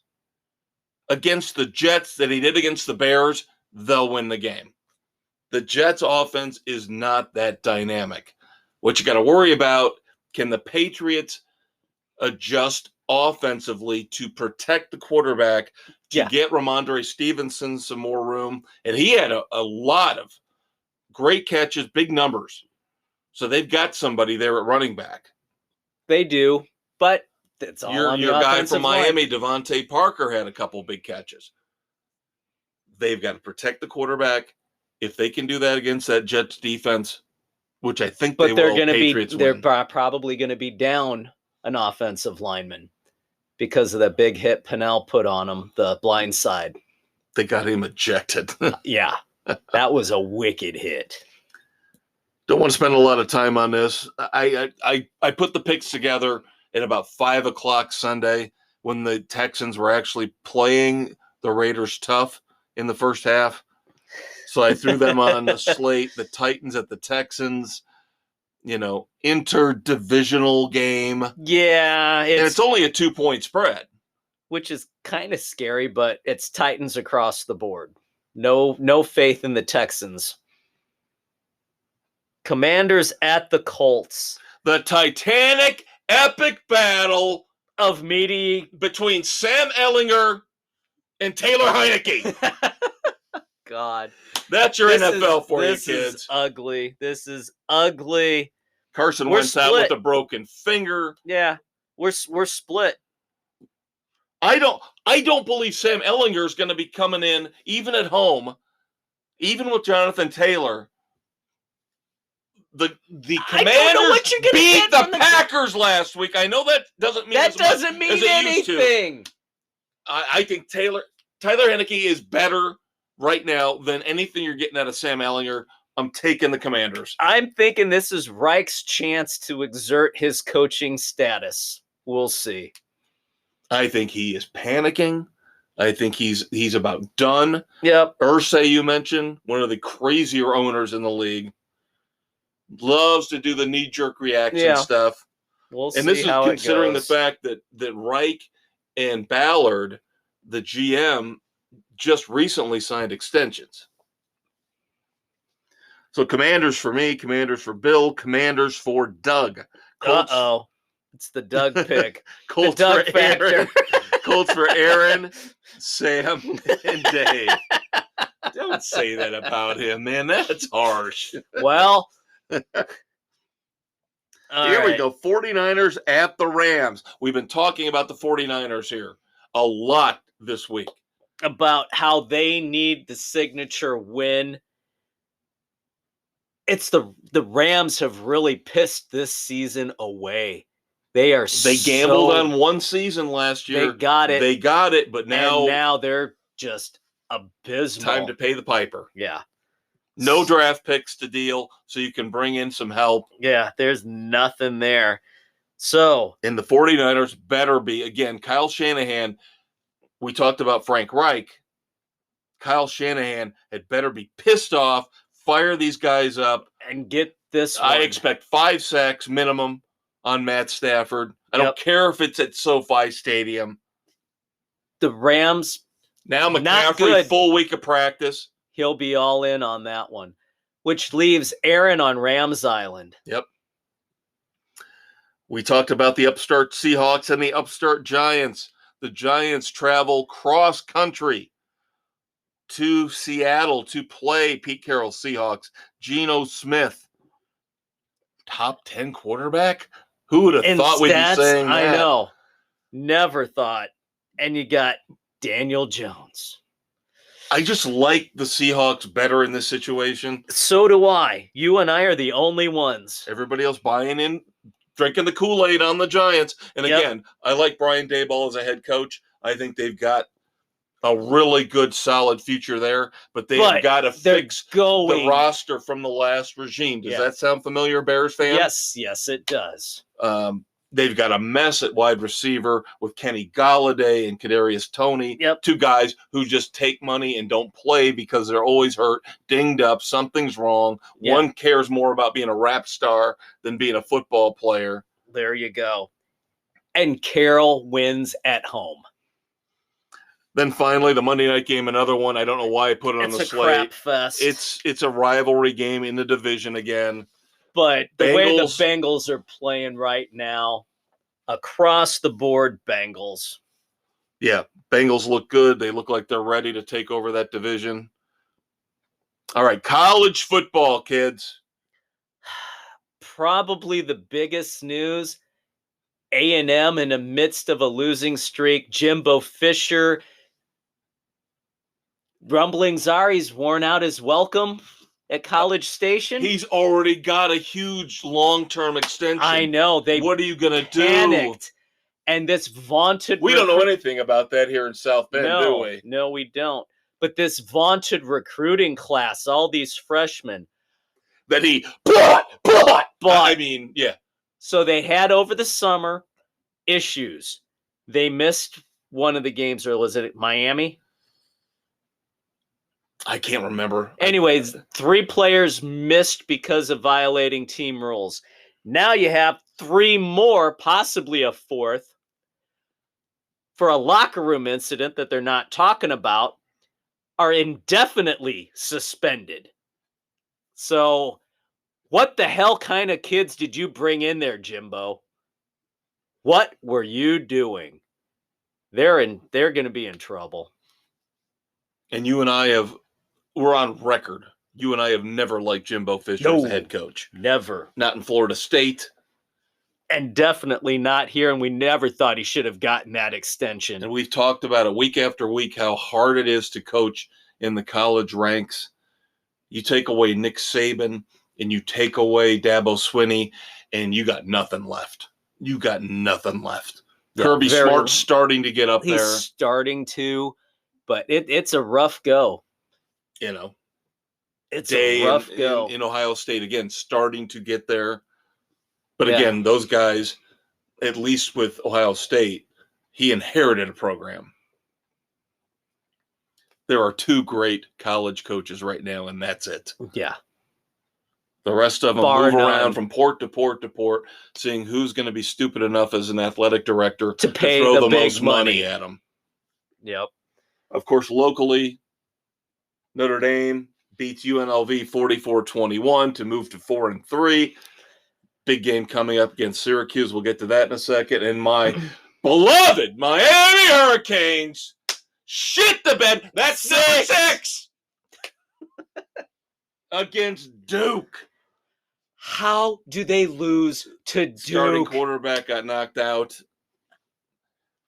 against the Jets that he did against the Bears, they'll win the game. The Jets' offense is not that dynamic. What you got to worry about, can the Patriots adjust offensively to protect the quarterback, to get Ramondre Stevenson some more room? And he had a lot of great catches, big numbers. So they've got somebody there at running back. They do, but that's all your guy from Miami, Devontae Parker, had a couple big catches. They've got to protect the quarterback. If they can do that against that Jets defense, which I think they will, they're probably going to be down an offensive lineman because of that big hit Pennell put on him, the blind side. They got him ejected. Yeah, that was a wicked hit. Don't want to spend a lot of time on this. I put the picks together at about 5 o'clock Sunday when the Texans were actually playing the Raiders tough in the first half. So I threw them on the slate, the Titans at the Texans, interdivisional game. Yeah. And it's only a 2-point spread. Which is kind of scary, but it's Titans across the board. No faith in the Texans. Commanders at the Colts. The Titanic epic battle of between Sam Ellinger and Taylor Heineke. God. That's your NFL for you, kids. This is ugly. Carson Wentz out with a broken finger. Yeah. We're split. I don't believe Sam Ehlinger is going to be coming in, even at home, even with Jonathan Taylor. The Commanders beat the Packers last week. I know that doesn't mean that doesn't mean anything. I think Tyler Heineke is better right now than anything you're getting out of Sam Ehlinger. I'm taking the Commanders. I'm thinking this is Reich's chance to exert his coaching status. We'll see. I think he is panicking. I think he's about done. Yep. Irsay, you mentioned, one of the crazier owners in the league. Loves to do the knee-jerk reaction stuff. We'll see. And this is how considering it goes. the fact that Reich and Ballard, the GM, just recently signed extensions. So Commanders for me, Commanders for Bill, Commanders for Doug. Uh-oh. It's the Doug pick. Colts the Doug for factor. Aaron. Colts for Aaron, Sam, and Dave. Don't say that about him, man. That's harsh. Well, here we go. 49ers at the Rams. We've been talking about the 49ers here a lot this week. About how they need the signature win. It's the Rams have really pissed this season away. They gambled on one season last year. They got it, but now they're just abysmal. Time to pay the piper. Yeah. No draft picks to deal, so you can bring in some help. Yeah, there's nothing there. So, and the 49ers better be, again, Kyle Shanahan, we talked about Frank Reich. Kyle Shanahan had better be pissed off, fire these guys up. And get this one. I expect 5 sacks minimum on Matt Stafford. I don't care if it's at SoFi Stadium. The Rams. Now McCaffrey, full week of practice. He'll be all in on that one, which leaves Aaron on Rams Island. Yep. We talked about the upstart Seahawks and the upstart Giants. The Giants travel cross country to Seattle to play Pete Carroll's Seahawks. Geno Smith, top 10 quarterback? Who would have thought we'd be saying that? I know. Never thought. And you got Daniel Jones. I just like the Seahawks better in this situation. So do I. You and I are the only ones. Everybody else buying in, drinking the Kool-Aid on the Giants. And again, I like Brian Daboll as a head coach. I think they've got a really good, solid future there. But they've got to fix the roster from the last regime. Does that sound familiar, Bears fan? Yes, it does. They've got a mess at wide receiver with Kenny Golladay and Kadarius Toney. Yep. 2 guys who just take money and don't play because they're always hurt, dinged up, something's wrong. Yep. One cares more about being a rap star than being a football player. There you go. And Carroll wins at home. Then finally, the Monday night game, another one. I don't know why I put it on the slate. Crap fest. It's a rivalry game in the division again. But the way the Bengals are playing right now, across the board, Bengals. Yeah, Bengals look good. They look like they're ready to take over that division. All right, college football, kids. Probably the biggest news, A&M in the midst of a losing streak. Jimbo Fisher, rumblings are he's worn out his welcome at College Station. He's already got a huge long-term extension. I know. What are you going to do? And this vaunted... We don't know anything about that here in South Bend, do we? No, we don't. But this vaunted recruiting class, all these freshmen... That he bought. I mean, yeah. So they had over the summer issues. They missed one of the games, or was it Miami? I can't remember. Anyways, 3 players missed because of violating team rules. Now you have 3 more, possibly a 4th, for a locker room incident that they're not talking about, are indefinitely suspended. So what the hell kind of kids did you bring in there, Jimbo? What were you doing? They're going to be in trouble. And you and I we're on record. You and I have never liked Jimbo Fisher as a head coach. Never. Not in Florida State. And definitely not here, and we never thought he should have gotten that extension. And we've talked about it week after week how hard it is to coach in the college ranks. You take away Nick Saban and you take away Dabo Swinney, and you got nothing left. You got nothing left. Yeah, Kirby Smart's starting to get up there. He's starting to, but it's a rough go. You know, it's a rough go. In Ohio State, again, starting to get there. But again, those guys, at least with Ohio State, he inherited a program. There are 2 great college coaches right now, and that's it. Yeah. The rest of them move around from port to port to port, seeing who's going to be stupid enough as an athletic director to pay throw the big most money at them. Yep. Of course, locally, Notre Dame beats UNLV 44-21 to move to 4-3. Big game coming up against Syracuse. We'll get to that in a second. And my beloved Miami Hurricanes shit the bed. That's 6 against Duke. How do they lose to Duke? Starting quarterback got knocked out.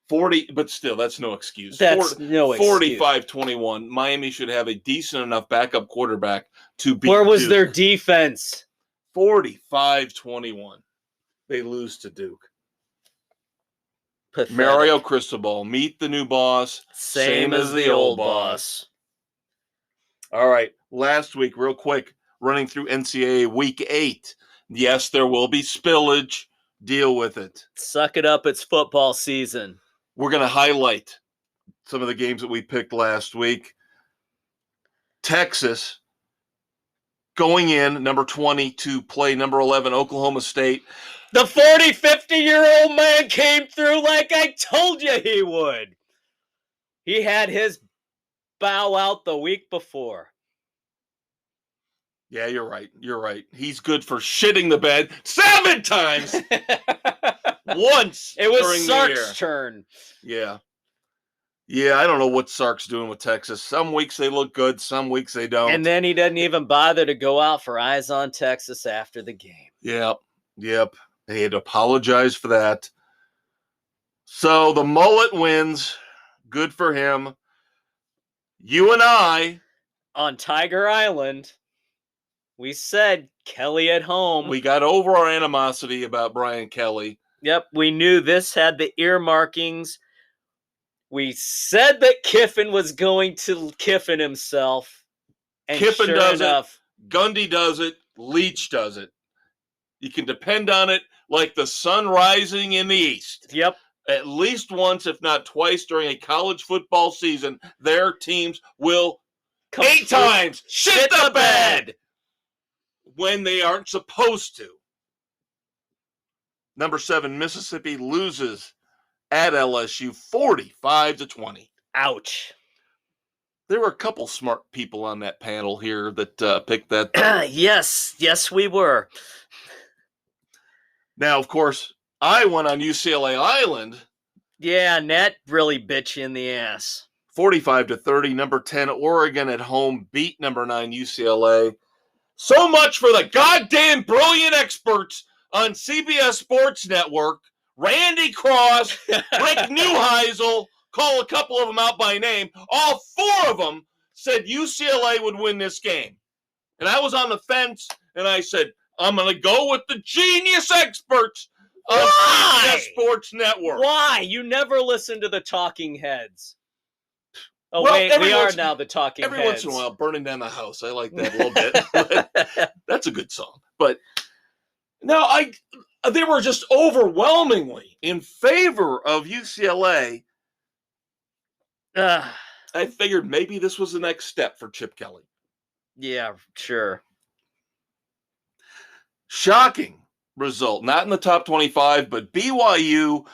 40, but still, that's no excuse. That's no excuse. 45-21. Miami should have a decent enough backup quarterback to beat Where was Duke. their defense? 45-21. They lose to Duke. Pathetic. Mario Cristobal, meet the new boss. Same as the old boss. All right. Last week, real quick, running through NCAA Week 8. Yes, there will be spillage. Deal with it. Suck it up. It's football season. We're going to highlight some of the games that we picked last week. Texas going in, number 20, to play number 11, Oklahoma State. The 40, 50-year-old man came through like I told you he would. He had his bow out the week before. Yeah, you're right. You're right. He's good for shitting the bed 7 times. Once it was during Sark's turn. Yeah. Yeah, I don't know what Sark's doing with Texas. Some weeks they look good, some weeks they don't. And then he doesn't even bother to go out for Eyes on Texas after the game. Yep. They had to apologize for that. So the mullet wins. Good for him. You and I. On Tiger Island, we said Kelly at home. We got over our animosity about Brian Kelly. Yep, we knew this had the earmarkings. We said that Kiffin was going to Kiffin himself. And Kiffin sure does enough, it. Gundy does it. Leach does it. You can depend on it like the sun rising in the east. Yep. At least once, if not twice, during a college football season, their teams will 8 times shit the bed when they aren't supposed to. Number 7, Mississippi loses at LSU 45-20. Ouch. There were a couple smart people on that panel here that picked that. Yes, we were. Now, of course, I went on UCLA Island. Yeah, and that really bit you in the ass. 45-30. Number 10, Oregon at home beat number 9, UCLA. So much for the goddamn brilliant experts on CBS Sports Network. Randy Cross, Rick Neuheisel, call a couple of them out by name. All 4 of them said UCLA would win this game. And I was on the fence, and I said, I'm going to go with the genius experts on CBS Sports Network. Why? You never listen to the Talking Heads. Oh, well, wait, we are now the Talking Heads. Every once in a while, Burning Down the House. I like that a little bit. That's a good song. But no, they were just overwhelmingly in favor of UCLA. I figured maybe this was the next step for Chip Kelly. Yeah, sure. Shocking result. Not in the top 25, but BYU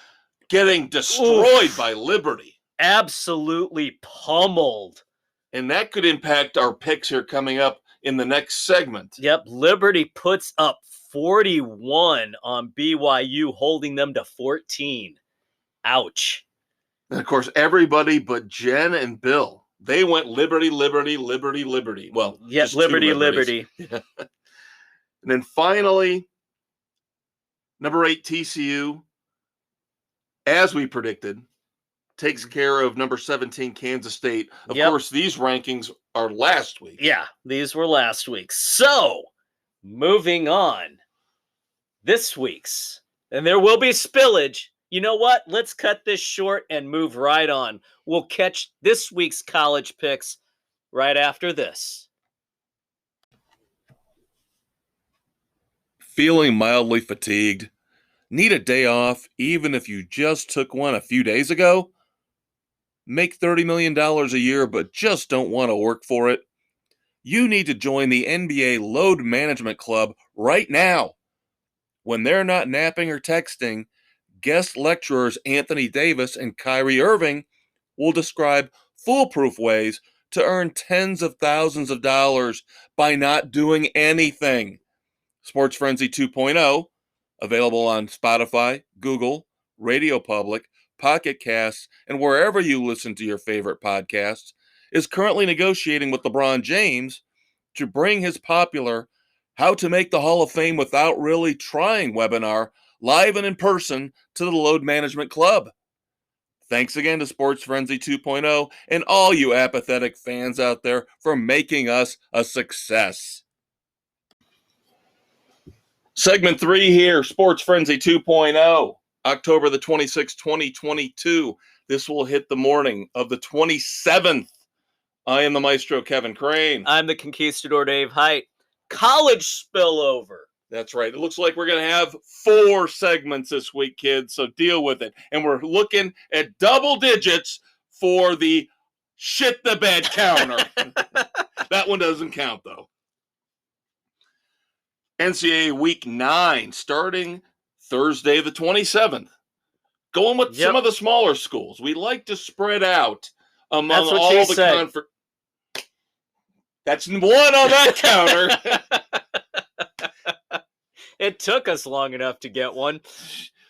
getting destroyed by Liberty. Absolutely pummeled. And that could impact our picks here coming up in the next segment. Yep, Liberty puts up 41 on BYU, holding them to 14. Ouch. And, of course, everybody but Jen and Bill, they went Liberty. Well, yes, Liberty. And then finally, Number 8, TCU, as we predicted, takes care of number 17, Kansas State. Of course, these rankings are last week. Yeah, these were last week. So, moving on. This week's, and there will be spillage. You know what? Let's cut this short and move right on. We'll catch this week's college picks right after this. Feeling mildly fatigued? Need a day off even if you just took one a few days ago? Make $30 million a year but just don't want to work for it? You need to join the NBA Load Management Club right now. When they're not napping or texting, guest lecturers Anthony Davis and Kyrie Irving will describe foolproof ways to earn tens of thousands of dollars by not doing anything. Sports Frenzy 2.0, available on Spotify, Google, Radio Public, Pocket Casts, and wherever you listen to your favorite podcasts, is currently negotiating with LeBron James to bring his popular How to Make the Hall of Fame Without Really Trying webinar live and in person to the Load Management Club. Thanks again to Sports Frenzy 2.0 and all you apathetic fans out there for making us a success. Segment 3 here, Sports Frenzy 2.0, October the 26th, 2022. This will hit the morning of the 27th. I am the maestro, Kevin Crane. I'm the conquistador, Dave Height. College spillover. That's right. It looks like we're going to have 4 segments this week, kids, so deal with it. And we're looking at double digits for the shit the bed counter. That one doesn't count, though. NCAA Week 9, starting Thursday the 27th. Going with some of the smaller schools. We like to spread out among all the conference. That's one on that counter. It took us long enough to get one.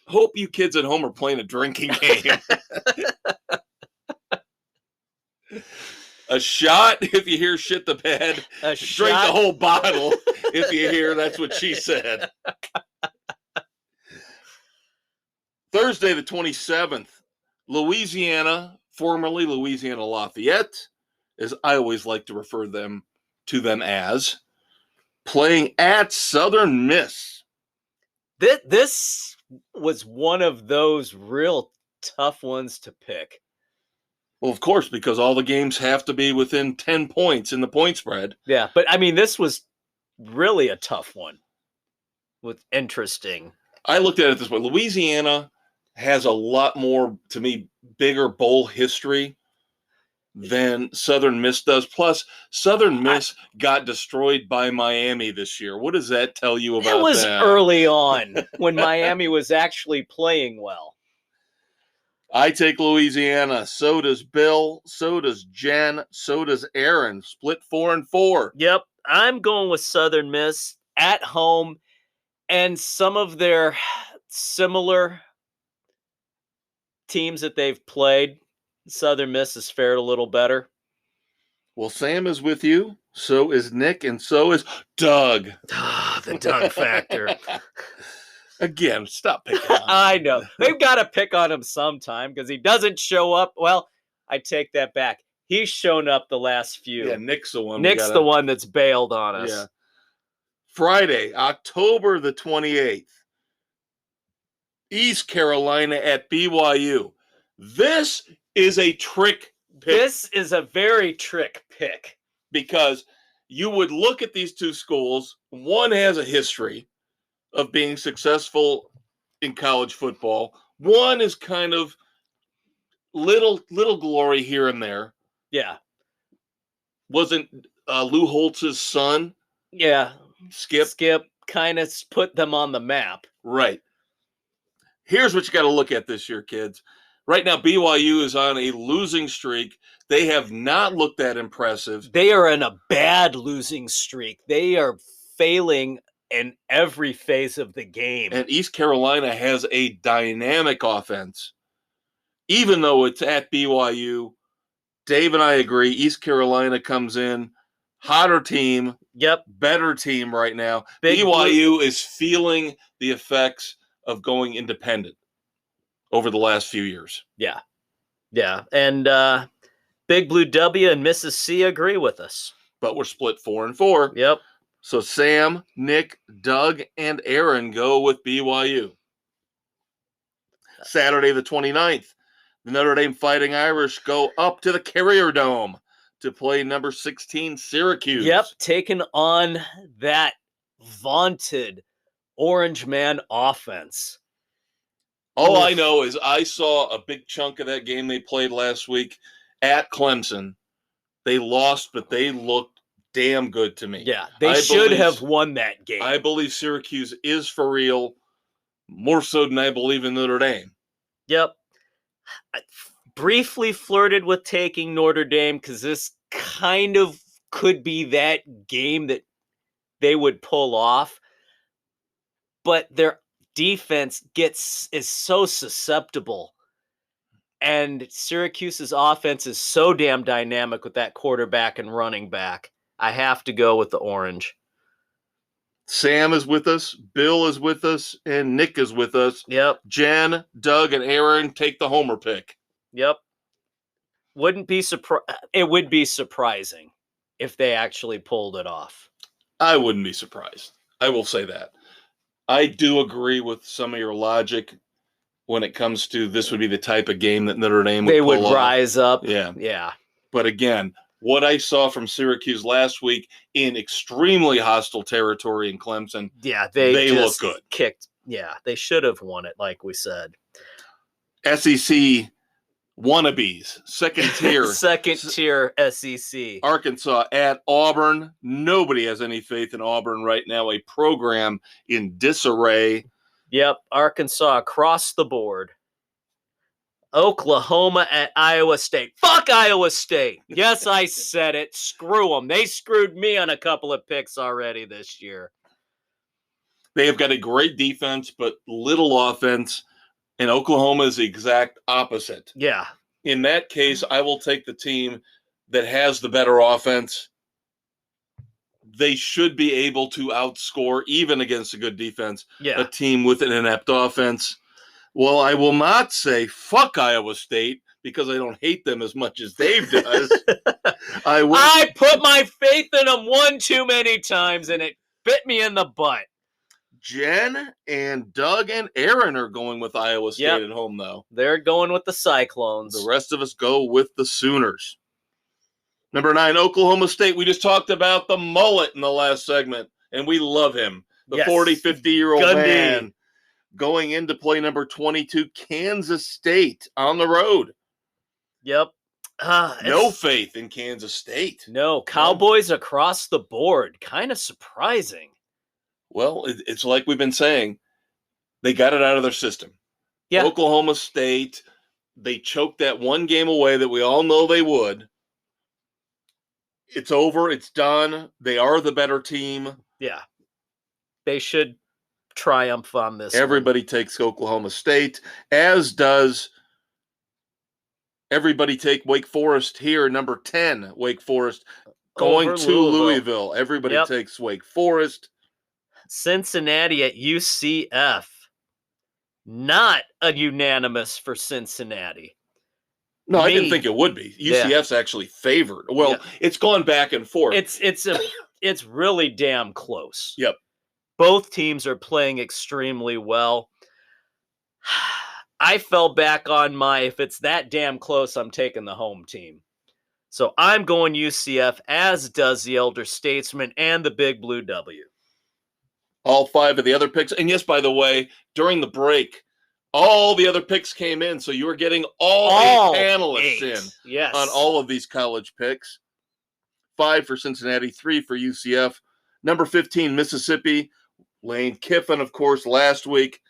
Hope you kids at home are playing a drinking game. A shot if you hear shit the bed. Drink the whole bottle if you hear that's what she said. Thursday the 27th, Louisiana, formerly Louisiana Lafayette, as I always like to refer to them as, playing at Southern Miss. This was one of those real tough ones to pick. Well, of course, because all the games have to be within 10 points in the point spread. Yeah, but I mean, this was really a tough one. With interesting. I looked at it this way. Louisiana has a lot more, to me, bigger bowl history than Southern Miss does. Plus, Southern Miss got destroyed by Miami this year. What does that tell you about that? It was early on when Miami was actually playing well. I take Louisiana. So does Bill. So does Jen. So does Aaron. Split 4-4. Yep. I'm going with Southern Miss at home, and some of their similar teams that they've played, Southern Miss has fared a little better. Well, Sam is with you. So is Nick, and so is Doug. The Doug factor. Again, stop picking on him. I know. They've got to pick on him sometime because he doesn't show up. Well, I take that back. He's shown up the last few. Yeah, Nick's the one. The one that's bailed on us. Yeah. Friday, October the 28th. East Carolina at BYU. This is a trick pick. This is a very trick pick. Because you would look at these two schools. One has a history of being successful in college football. One is kind of little glory here and there. Yeah. Wasn't Lou Holtz's son? Yeah. Skip kind of put them on the map. Right. Here's what you got to look at this year, kids. Right now, BYU is on a losing streak. They have not looked that impressive. They are in a bad losing streak. They are failing in every phase of the game. And East Carolina has a dynamic offense. Even though it's at BYU, Dave and I agree, East Carolina comes in, hotter team, better team right now. BYU is feeling the effects of going independent over the last few years. Yeah. Yeah. And Big Blue W and Mrs. C agree with us. But we're split 4-4. Yep. So Sam, Nick, Doug, and Aaron go with BYU. Saturday the 29th, the Notre Dame Fighting Irish go up to the Carrier Dome to play number 16 Syracuse. Yep, taking on that vaunted Orange Man offense. All I know is I saw a big chunk of that game they played last week at Clemson. They lost, but they looked damn good to me. Yeah, they should have won that game. I believe Syracuse is for real, more so than I believe in Notre Dame. Yep. I briefly flirted with taking Notre Dame because this kind of could be that game that they would pull off. But their defense is so susceptible. And Syracuse's offense is so damn dynamic with that quarterback and running back. I have to go with the Orange. Sam is with us, Bill is with us, and Nick is with us. Yep. Jen, Doug, and Aaron take the homer pick. Yep. It would be surprising if they actually pulled it off. I wouldn't be surprised. I will say that. I do agree with some of your logic when it comes to this would be the type of game that Notre Dame would pull off. Rise up. Yeah. Yeah. But again, what I saw from Syracuse last week in extremely hostile territory in Clemson, yeah, they look good. Kicked. Yeah, they should have won it, like we said. SEC wannabes, second tier SEC. Arkansas at Auburn. Nobody has any faith in Auburn right now. A program in disarray. Yep, Arkansas across the board. Oklahoma at Iowa State. Fuck Iowa State. Yes, I said it. Screw them. They screwed me on a couple of picks already this year. They have got a great defense, but little offense. And Oklahoma is the exact opposite. Yeah. In that case, I will take the team that has the better offense. They should be able to outscore, even against a good defense, a team with an inept offense. Well, I will not say fuck Iowa State because I don't hate them as much as Dave does. I put my faith in them one too many times, and it bit me in the butt. Jen and Doug and Aaron are going with Iowa State at home, though. They're going with the Cyclones. The rest of us go with the Sooners. Number 9, Oklahoma State. We just talked about the mullet in the last segment, and we love him. The 40, 50-year-old man going in to play number 22, Kansas State on the road. Yep. No faith in Kansas State. No, Cowboys across the board. Kind of surprising. Well, it's like we've been saying. They got it out of their system. Yeah. Oklahoma State, they choked that one game away that we all know they would. It's over. It's done. They are the better team. Yeah. They should triumph on this. Everybody takes Oklahoma State, as does everybody take Wake Forest here, number 10, Wake Forest, going over to Louisville. Everybody takes Wake Forest. Cincinnati at UCF. Not a unanimous for Cincinnati. No, I didn't think it would be. UCF's actually favored. Well, it's gone back and forth. It's really damn close. Yep. Both teams are playing extremely well. I fell back on if it's that damn close, I'm taking the home team. So I'm going UCF, as does the Elder Statesman and the Big Blue W. All 5 of the other picks. And yes, by the way, during the break, all the other picks came in. So you were getting all 8 panelists in on all of these college picks. 5 for Cincinnati, 3 for UCF. Number 15, Mississippi. Lane Kiffin, of course, last week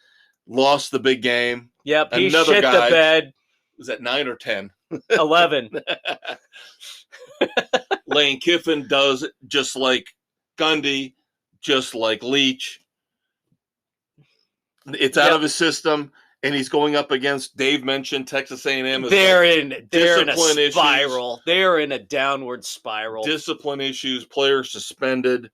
lost the big game. Yep, he shit the bed. Was that 9 or 10? 11. Lane Kiffin does just like Gundy, just like Leach. It's out of his system, and he's going up against, Dave mentioned, Texas A&M. They're in a spiral. Issues. They're in a downward spiral. Discipline issues, players suspended,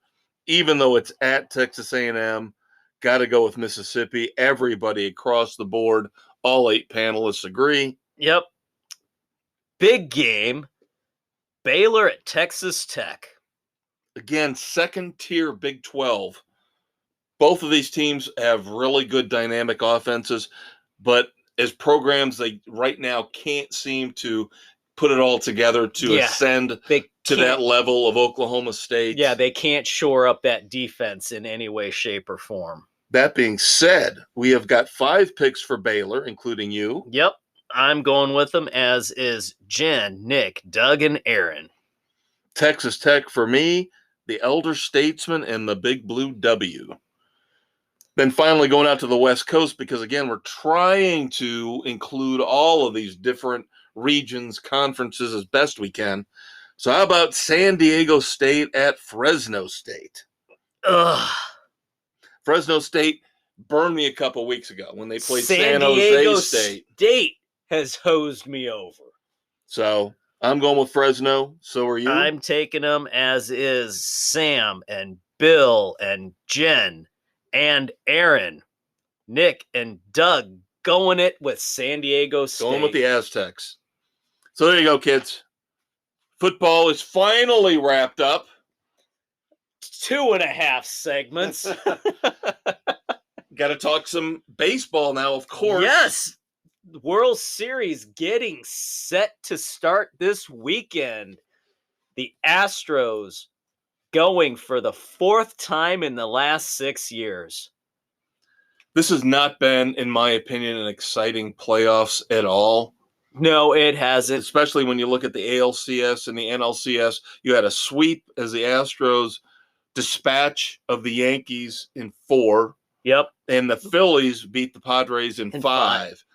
even though it's at Texas A&M. Got to go with Mississippi. Everybody across the board, all 8 panelists agree. Yep. Big game. Baylor at Texas Tech. Again, second tier Big 12. Both of these teams have really good dynamic offenses, but as programs, they right now can't seem to put it all together to ascend to that level of Oklahoma State. Yeah, they can't shore up that defense in any way, shape, or form. That being said, we have got 5 picks for Baylor, including you. Yep, I'm going with them, as is Jen, Nick, Doug, and Aaron. Texas Tech for me, the elder statesman, and the big blue W. Then finally going out to the West Coast, because again, we're trying to include all of these different regions, conferences as best we can. So how about San Diego State at Fresno State? Ugh. Fresno State burned me a couple weeks ago when they played San Jose Diego State. State has hosed me over. So I'm going with Fresno. So are you? I'm taking them, as is Sam and Bill and Jen and Aaron, Nick and Doug, going it with San Diego State. Going with the Aztecs. So there you go, kids. Football is finally wrapped up. 2.5 segments. Got to talk some baseball now, of course. Yes. World Series getting set to start this weekend. The Astros going for the 4th time in the last 6 years. This has not been, in my opinion, an exciting playoffs at all. No, it hasn't. Especially when you look at the ALCS and the NLCS. You had a sweep as the Astros dispatch of the Yankees in 4. Yep. And the Phillies beat the Padres in 5.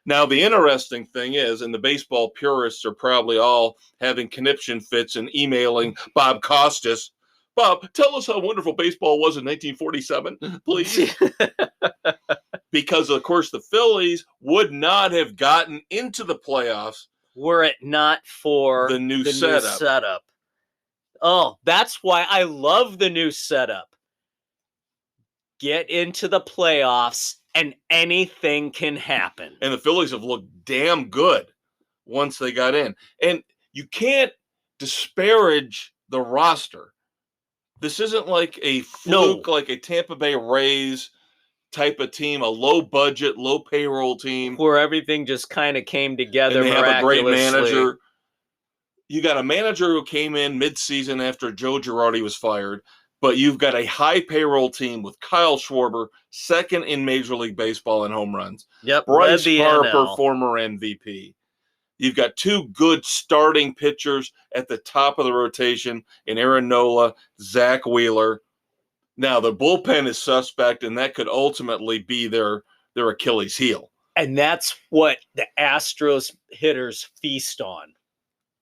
Now, the interesting thing is, and the baseball purists are probably all having conniption fits and emailing Bob Costas. Bob, tell us how wonderful baseball was in 1947, please. Because, of course, the Phillies would not have gotten into the playoffs were it not for the new setup. Oh, that's why I love the new setup. Get into the playoffs and anything can happen. And the Phillies have looked damn good once they got in. And you can't disparage the roster. This isn't like a fluke, like a Tampa Bay Rays type of team, a low budget, low payroll team. Where everything just kind of came together. And they have a great manager. You got a manager who came in mid-season after Joe Girardi was fired, but you've got a high payroll team with Kyle Schwarber, second in Major League Baseball in home runs. Yep, Bryce Harper, former MVP. You've got 2 good starting pitchers at the top of the rotation in Aaron Nola, Zach Wheeler. Now, the bullpen is suspect, and that could ultimately be their Achilles heel. And that's what the Astros hitters feast on,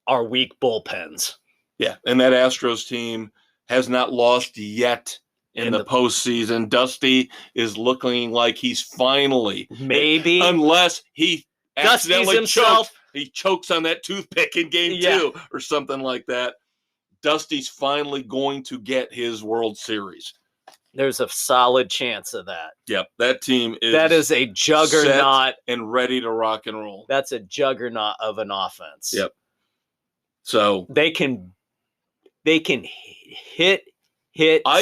are weak bullpens. Yeah, and that Astros team has not lost yet in the postseason. Dusty is looking like he's finally. Maybe. Unless he accidentally himself. He chokes on that toothpick in game 2 or something like that. Dusty's finally going to get his World Series. There's a solid chance of that. Yep, that team is. That is a juggernaut and ready to rock and roll. That's a juggernaut of an offense. Yep. So they can hit,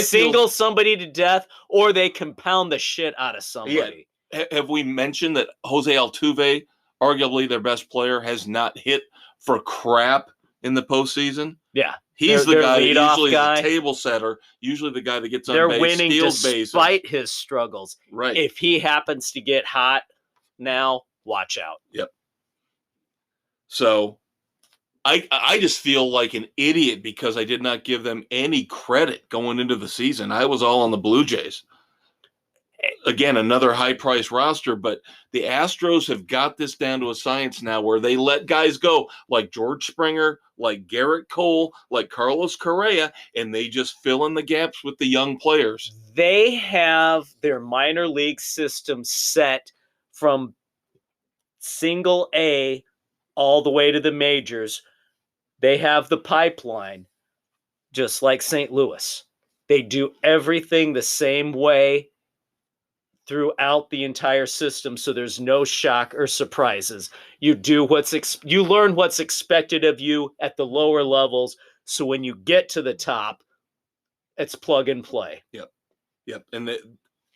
single somebody to death, or they can pound the shit out of somebody. Yeah. Have we mentioned that Jose Altuve, arguably their best player, has not hit for crap in the postseason? Yeah. He's the guy that usually is a table setter, usually the guy that gets on base, winning steals despite bases. His struggles. Right. If he happens to get hot now, watch out. Yep. So I just feel like an idiot because I did not give them any credit going into the season. I was all on the Blue Jays. Again, another high-priced roster, but the Astros have got this down to a science now where they let guys go like George Springer, like Garrett Cole, like Carlos Correa, and they just fill in the gaps with the young players. They have their minor league system set from single A all the way to the majors. They have the pipeline, just like St. Louis. They do everything the same way. throughout the entire system, so there's no shock or surprises. You do you learn what's expected of you at the lower levels, so when you get to the top, it's plug and play. Yep. And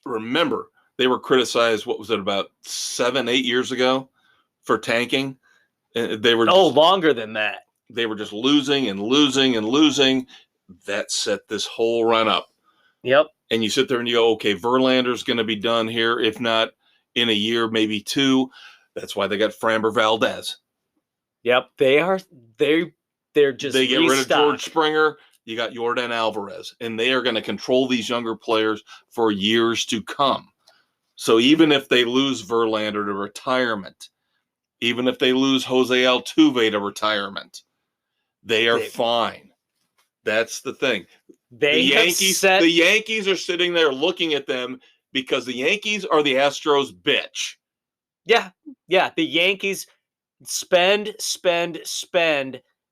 remember, they were criticized, what was it, about 7-8 years ago for tanking? They were longer than that. They were just losing and losing and losing. That set this whole run up. Yep. And you sit there and you go, okay, Verlander's going to be done here, if not in a year, maybe 2. That's why they got Framber Valdez. Yep, they're just they get rid of George Springer. You got Yordan Alvarez, and they are going to control these younger players for years to come. So even if they lose Verlander to retirement, even if they lose Jose Altuve to retirement, they are fine. That's the thing. The Yankees are sitting there looking at them because the Yankees are the Astros bitch. Yeah. The Yankees spend.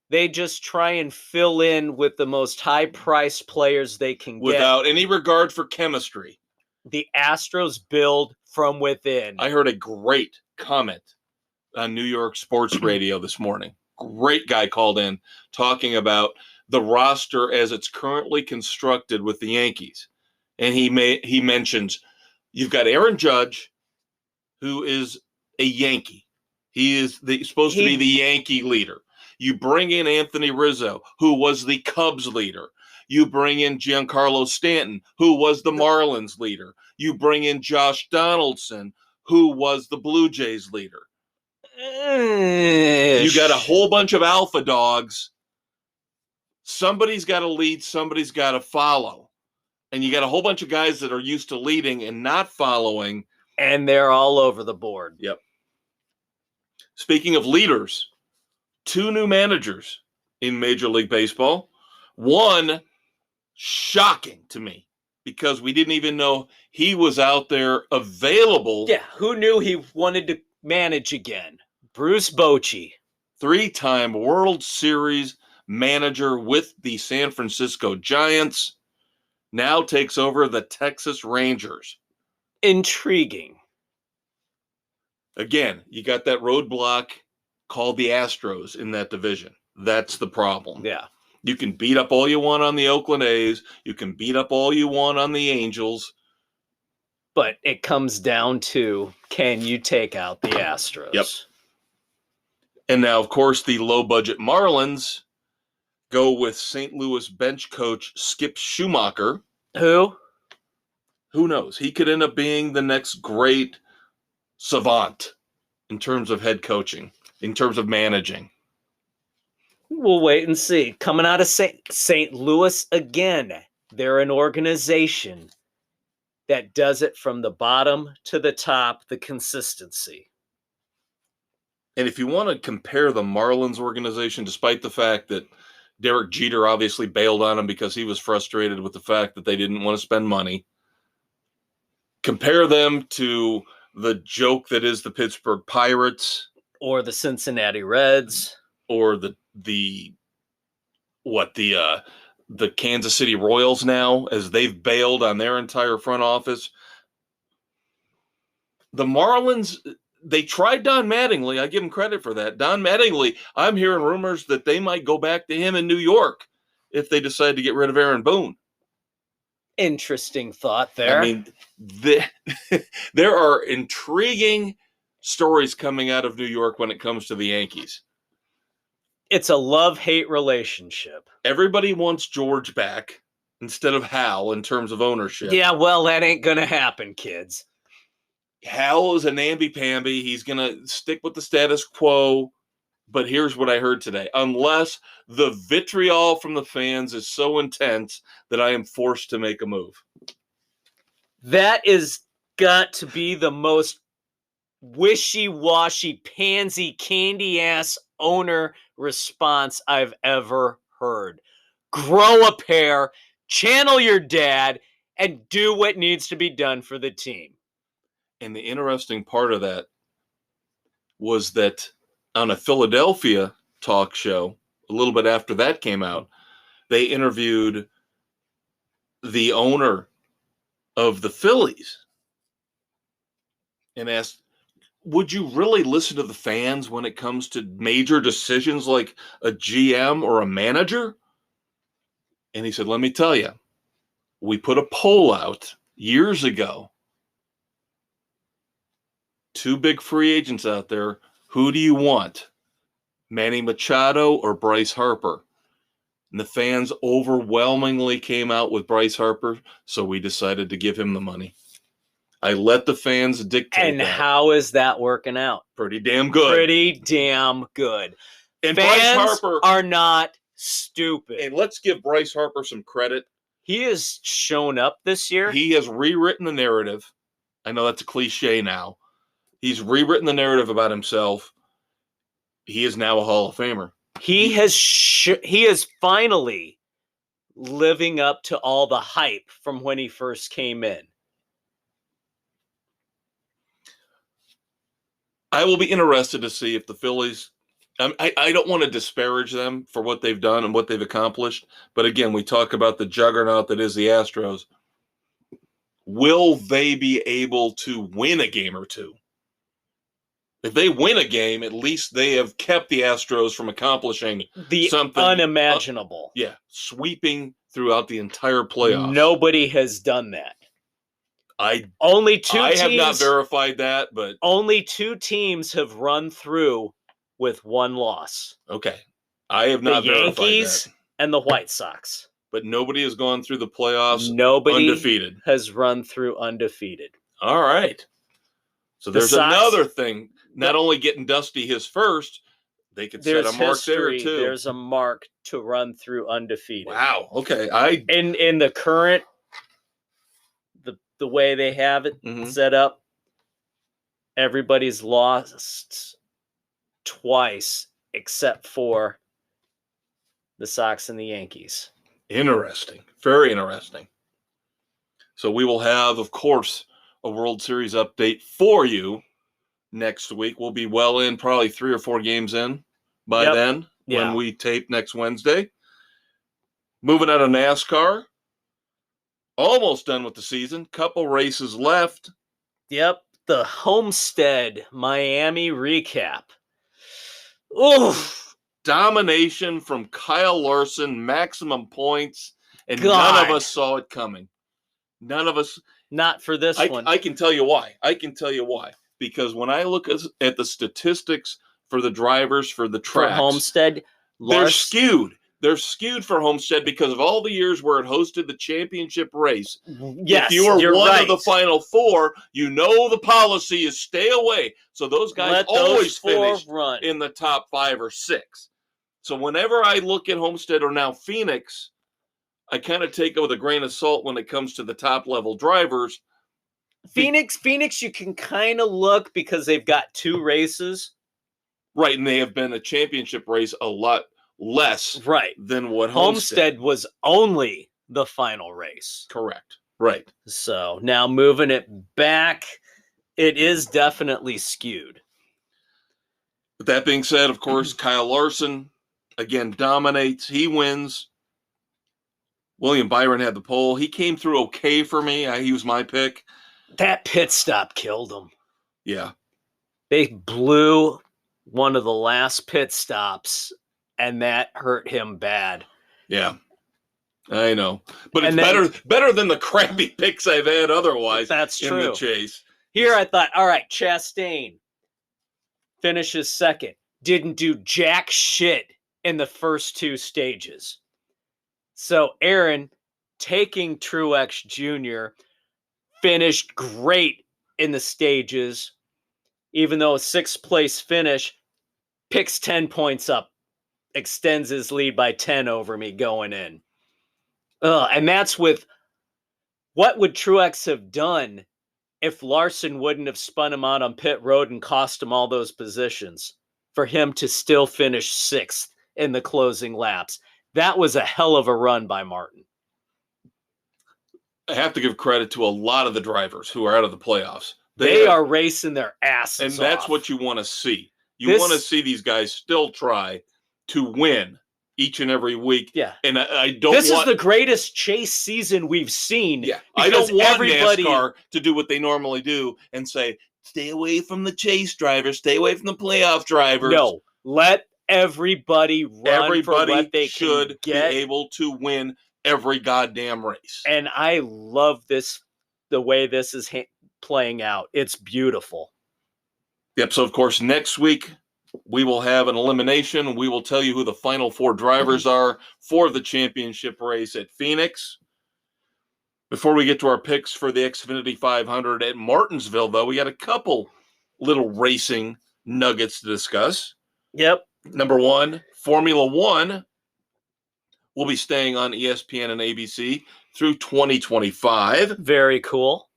They just try and fill in with the most high-priced players they can get. Without any regard for chemistry. The Astros build from within. I heard a great comment on New York sports radio this morning. Great guy called in talking about the roster as it's currently constructed with the Yankees. And he mentions you've got Aaron Judge, who is a Yankee. He is supposed to be the Yankee leader. You bring in Anthony Rizzo, who was the Cubs leader. You bring in Giancarlo Stanton, who was the Marlins leader. You bring in Josh Donaldson, who was the Blue Jays leader. You got a whole bunch of alpha dogs. Somebody's got to lead, somebody's got to follow. And you got a whole bunch of guys that are used to leading and not following. And they're all over the board. Yep. Speaking of leaders, 2 new managers in Major League Baseball. One, shocking to me, because we didn't even know he was out there available. Yeah, who knew he wanted to manage again? Bruce Bochy. 3-time World Series manager with the San Francisco Giants, now takes over the Texas Rangers. Intriguing. Again, you got that roadblock called the Astros in that division. That's the problem. Yeah. You can beat up all you want on the Oakland A's. You can beat up all you want on the Angels. But it comes down to, can you take out the Astros? Yep. And now, of course, the low-budget Marlins go with St. Louis bench coach Skip Schumacher. Who knows? He could end up being the next great savant in terms of head coaching, in terms of managing. We'll wait and see. Coming out of St. Louis again, they're an organization that does it from the bottom to the top, the consistency. And if you want to compare the Marlins organization, despite the fact that Derek Jeter obviously bailed on him because he was frustrated with the fact that they didn't want to spend money, compare them to the joke that is the Pittsburgh Pirates. Or the Cincinnati Reds. Or the Kansas City Royals now, as they've bailed on their entire front office. The Marlins, they tried Don Mattingly. I give him credit for that. Don Mattingly, I'm hearing rumors that they might go back to him in New York if they decide to get rid of Aaron Boone. Interesting thought there. I mean, there are intriguing stories coming out of New York when it comes to the Yankees. It's a love-hate relationship. Everybody wants George back instead of Hal in terms of ownership. Yeah, well, that ain't going to happen, kids. Hal is a namby-pamby. He's going to stick with the status quo. But here's what I heard today. Unless the vitriol from the fans is so intense that I am forced to make a move. That is got to be the most wishy-washy, pansy, candy-ass owner response I've ever heard. Grow a pair, channel your dad, and do what needs to be done for the team. And the interesting part of that was that on a Philadelphia talk show, a little bit after that came out, they interviewed the owner of the Phillies. and asked, would you really listen to the fans when it comes to major decisions like a GM or a manager? And he said, let me tell you, we put a poll out years ago. 2 big free agents out there. Who do you want? Manny Machado or Bryce Harper? And the fans overwhelmingly came out with Bryce Harper, so we decided to give him the money. I let the fans dictate And that. how is that working out? Pretty damn good. Pretty damn good. And Fans Bryce Harper are not stupid. And let's give Bryce Harper some credit. He has shown up this year. He has rewritten the narrative. I know that's a cliche now. He's rewritten the narrative about himself. He is now a Hall of Famer. He is finally living up to all the hype from when he first came in. I will be interested to see if the Phillies, I don't want to disparage them for what they've done and what they've accomplished. But again, we talk about the juggernaut that is the Astros. Will they be able to win a game or two? If they win a game, at least they have kept the Astros from accomplishing something unimaginable. Sweeping throughout the entire playoffs. Nobody has done that. I have not verified that, but only 2 teams have run through with 1 loss. Okay. I have not verified that. The Yankees and the White Sox. But nobody has gone through the playoffs undefeated. Has run through undefeated. All right. So there's another thing. Not only getting Dusty his first, they could set a mark there too. There's a mark to run through undefeated. Wow. Okay. In the current the way they have it set up, everybody's lost twice except for the Sox and the Yankees. Interesting. Very interesting. So we will have, of course, a World Series update for you next week. We'll be well in, probably 3 or 4 games in by then when we tape next Wednesday. Moving out of NASCAR. Almost done with the season. Couple races left. Yep. The Homestead-Miami recap. Oof. Domination from Kyle Larson, maximum points, and none of us saw it coming. None of us. Not for this one. I can tell you why. Because when I look at the statistics for the drivers, for the tracks, for Homestead, they're skewed. They're skewed for Homestead because of all the years where it hosted the championship race. Yes, if you are one of the final 4, you know the policy is stay away. So those guys always finish in the top 5 or 6. So whenever I look at Homestead or now Phoenix, I kind of take it with a grain of salt when it comes to the top level drivers. Phoenix, you can kind of look because they've got 2 races. Right, and they have been a championship race a lot less than what Homestead was only the final race. Correct. Right. So now moving it back, it is definitely skewed. But that being said, of course, Kyle Larson, again, dominates. He wins. William Byron had the pole. He came through okay for me. He was my pick. That pit stop killed him. Yeah. They blew one of the last pit stops, and that hurt him bad. Yeah. I know. But it's better than the crappy picks I've had otherwise. That's true. In the chase. Here I thought, all right, Chastain finishes second. Didn't do jack shit in the first 2 stages. So Aaron, taking Truex Jr., finished great in the stages, even though a 6th place finish, picks 10 points up, extends his lead by 10 over me going in. And that's with what would Truex have done if Larson wouldn't have spun him out on pit road and cost him all those positions for him to still finish 6th in the closing laps. That was a hell of a run by Martin. I have to give credit to a lot of the drivers who are out of the playoffs. They are racing their asses off. And that's what you want to see. You want to see these guys still try to win each and every week. Yeah. And I don't This is the greatest chase season we've seen. Yeah. I don't want NASCAR to do what they normally do and say, stay away from the chase drivers, stay away from the playoff drivers. No, let everybody run for what they should can get. be able to win every goddamn race. And I love this, the way this is playing out. It's beautiful. Yep. So, of course, next week we will have an elimination. We will tell you who the final 4 drivers are for the championship race at Phoenix. Before we get to our picks for the Xfinity 500 at Martinsville, though, we got a couple little racing nuggets to discuss. Yep. Number 1, Formula One will be staying on ESPN and ABC through 2025. Very cool.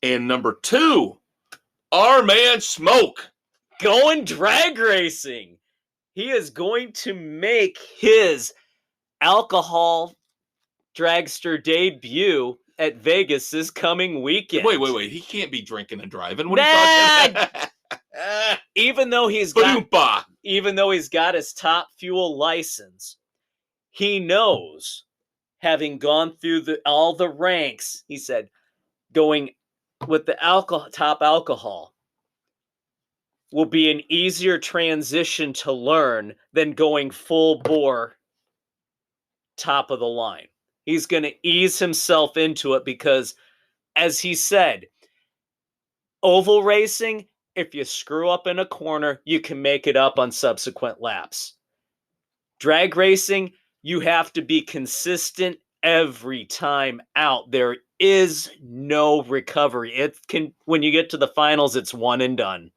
And number 2, our man Smoke. Going drag racing. He is going to make his alcohol dragster debut at Vegas this coming weekend. Wait. He can't be drinking and driving. What Nah! are you talking about? Even though he's got his top fuel license, he knows, having gone through all the ranks, he said, going with the top alcohol will be an easier transition to learn than going full bore top of the line. He's going to ease himself into it because, as he said, oval racing, if you screw up in a corner, you can make it up on subsequent laps. Drag racing, you have to be consistent every time out. There is no recovery. When you get to the finals, it's one and done.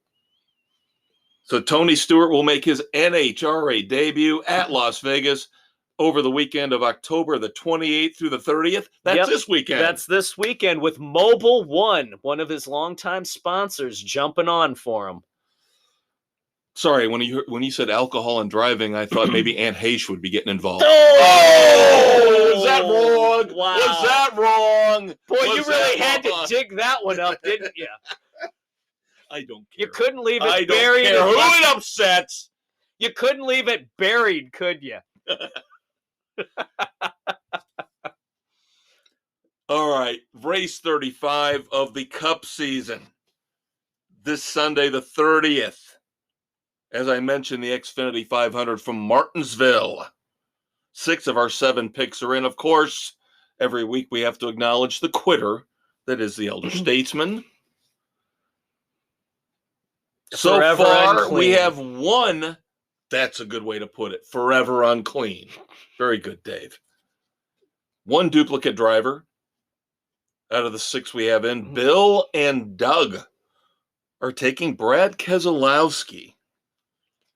So Tony Stewart will make his NHRA debut at Las Vegas over the weekend of October the 28th through the 30th. That's this weekend. That's this weekend with Mobile one of his longtime sponsors, jumping on for him. Sorry, when you said alcohol and driving, I thought maybe Aunt Hayes would be getting involved. Oh! Was that wrong? Wow. Was that wrong? Boy, you really had to dig that one up, didn't you? I don't care. You couldn't leave it I buried. don't care who it upsets. You couldn't leave it buried, could you? All right, race 35 of the Cup season. This Sunday, the 30th. As I mentioned, the Xfinity 500 from Martinsville. 6 of our 7 picks are in. Of course, every week we have to acknowledge the quitter that is the elder statesman. So Forever far, unclean. we have one. That's a good way to put it. Forever unclean. Very good, Dave. One duplicate driver out of the 6 we have in. Bill and Doug are taking Brad Keselowski.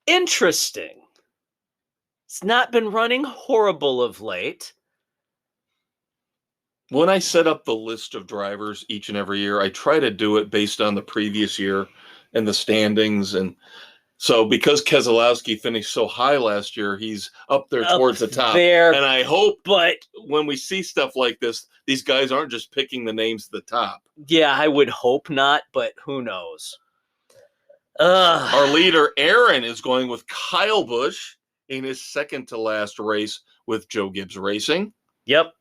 Interesting. It's not been running horrible of late. When I set up the list of drivers each and every year, I try to do it based on the previous year and the standings. And so because Keselowski finished so high last year, he's up there towards the top. There, and I hope but when we see stuff like this, these guys aren't just picking the names at the top. Yeah, I would hope not, but who knows? Our leader, Aaron, is going with Kyle Busch in his second to last race with Joe Gibbs Racing. Yep.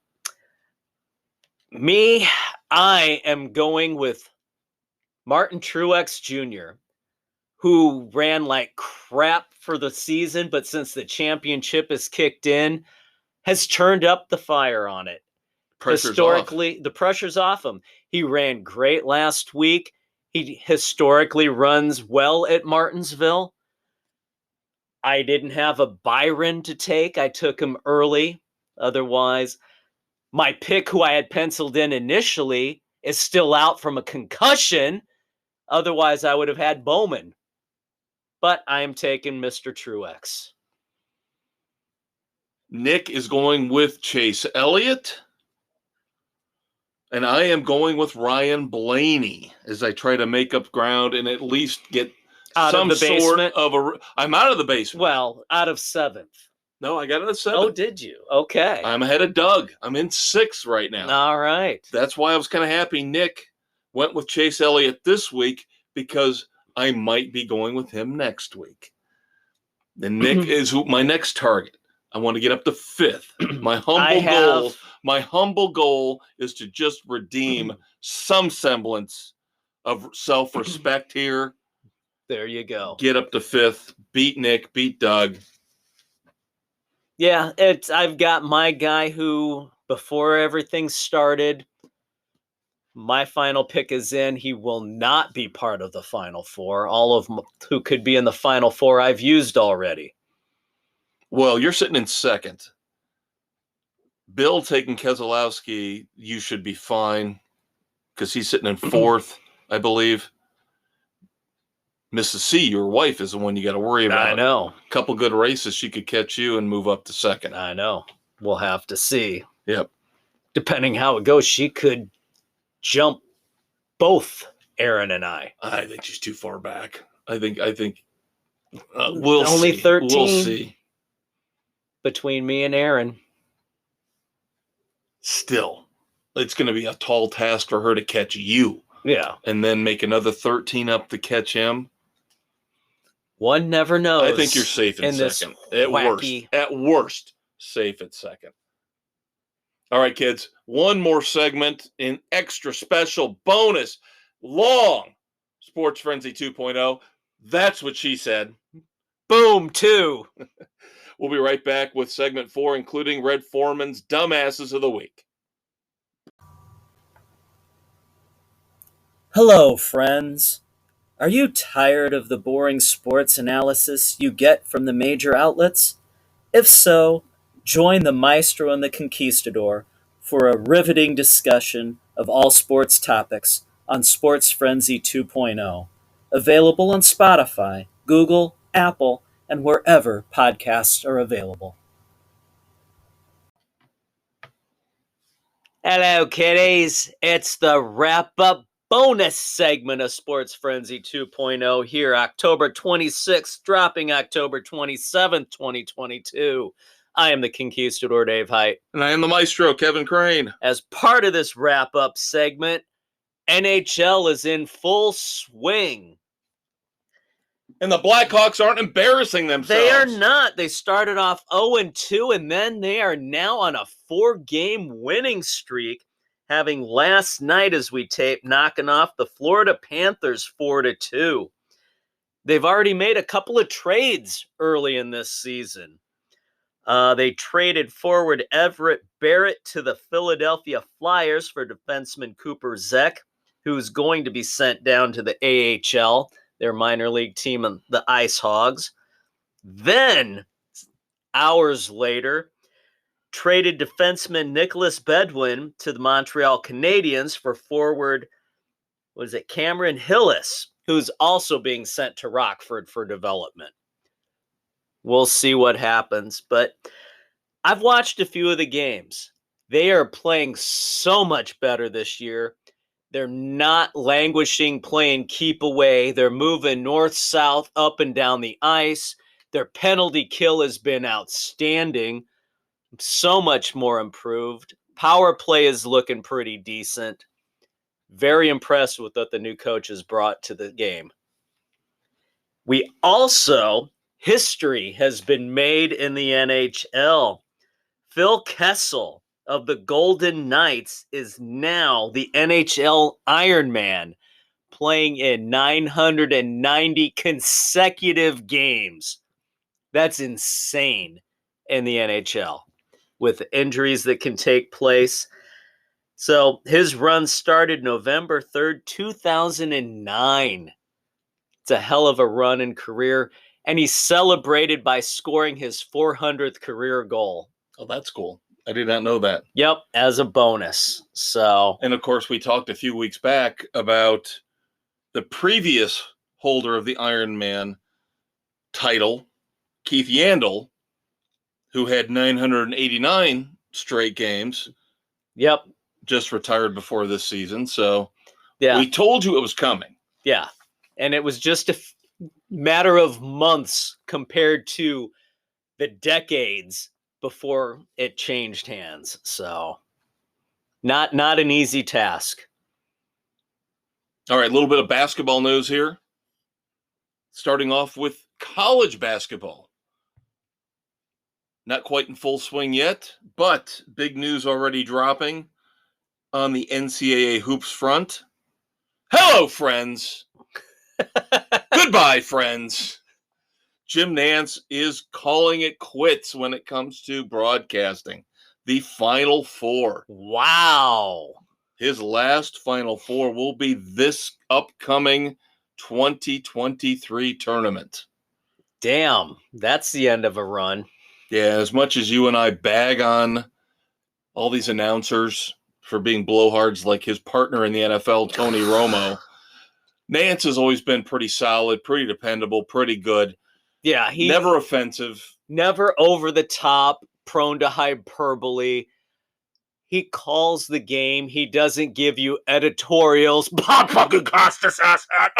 Me, I am going with Martin Truex Jr., who ran like crap for the season, but since the championship has kicked in, has turned up the fire on it. The pressure's off him. He ran great last week. He historically runs well at Martinsville. I didn't have a Byron to take. I took him early. Otherwise, my pick, who I had penciled in initially, is still out from a concussion. Otherwise, I would have had Bowman. But I am taking Mr. Truex. Nick is going with Chase Elliott. And I am going with Ryan Blaney as I try to make up ground and at least get out some of the basement. sort of I'm out of the basement. Well, out of 7th. No, I got it at 7th. Oh, did you? Okay. I'm ahead of Doug. I'm in 6th right now. All right. That's why I was kind of happy Nick went with Chase Elliott this week, because I might be going with him next week. And Nick is my next target. I want to get up to 5th. My humble goal is to just redeem some semblance of self-respect here. There you go. Get up to 5th, beat Nick, beat Doug. Yeah, I've got my guy who, before everything started, my final pick is in. He will not be part of the Final Four. All of them who could be in the Final Four I've used already. Well, you're sitting in 2nd. Bill taking Keselowski, you should be fine because he's sitting in 4th, I believe. Mrs. C, your wife, is the one you got to worry about. I know. A couple good races, she could catch you and move up to 2nd. I know. We'll have to see. Yep. Depending how it goes, she could jump both Aaron and I. I think she's too far back. I think we'll Only see. 13. We'll see. Between me and Aaron. Still, it's going to be a tall task for her to catch you. Yeah. And then make another 13 up to catch him. One never knows. I think you're safe in 2nd. At worst, safe at 2nd. All right, kids. One more segment in extra special bonus long Sports Frenzy 2.0. That's what she said. Boom, 2. We'll be right back with segment 4, including Red Foreman's Dumbasses of the Week. Hello, friends. Are you tired of the boring sports analysis you get from the major outlets? If so, join the Maestro and the Conquistador for a riveting discussion of all sports topics on Sports Frenzy 2.0. Available on Spotify, Google, Apple, and wherever podcasts are available. Hello, kiddies. It's the wrap-up bonus segment of Sports Frenzy 2.0 here, October 26th, dropping October 27th, 2022. I am the Conquistador, Dave Height. And I am the Maestro, Kevin Crane. As part of this wrap-up segment, NHL is in full swing. And the Blackhawks aren't embarrassing themselves. They are not. They started off 0-2, and then they are now on a 4-game winning streak, having last night, as we tape, knocking off the Florida Panthers 4-2. They've already made a couple of trades early in this season. They traded forward Everett Barrett to the Philadelphia Flyers for defenseman Cooper Zek, who's going to be sent down to the AHL, their minor league team, the Ice Hogs. Then, hours later, traded defenseman Nicholas Bedwin to the Montreal Canadiens for forward, Cameron Hillis, who's also being sent to Rockford for development. We'll see what happens, but I've watched a few of the games. They are playing so much better this year. They're not languishing, playing keep away. They're moving north, south, up and down the ice. Their penalty kill has been outstanding. So much more improved. Power play is looking pretty decent. Very impressed with what the new coach has brought to the game. History has been made in the NHL. Phil Kessel of the Golden Knights is now the NHL Ironman, playing in 990 consecutive games. That's insane in the NHL with injuries that can take place. So his run started November 3rd, 2009. It's a hell of a run and career, and he celebrated by scoring his 400th career goal. Oh, that's cool. I did not know that. Yep, as a bonus. So, and of course, we talked a few weeks back about the previous holder of the Ironman title, Keith Yandel, who had 989 straight games. Yep. Just retired before this season. So, yeah, we told you it was coming. Yeah. And it was just a matter of months compared to the decades before it changed hands. So not an easy task. All right, a little bit of basketball news here. Starting off with college basketball. Not quite in full swing yet, but big news already dropping on the NCAA hoops front. Hello, friends. Goodbye, friends. Jim Nantz is calling it quits when it comes to broadcasting. The Final Four. Wow. His last Final Four will be this upcoming 2023 tournament. Damn, that's the end of a run. Yeah, as much as you and I bag on all these announcers for being blowhards like his partner in the NFL, Tony Romo, Nantz has always been pretty solid, pretty dependable, pretty good. Yeah, Never offensive. Never over the top, prone to hyperbole. He calls the game. He doesn't give you editorials. Bob fucking Costas ass hat.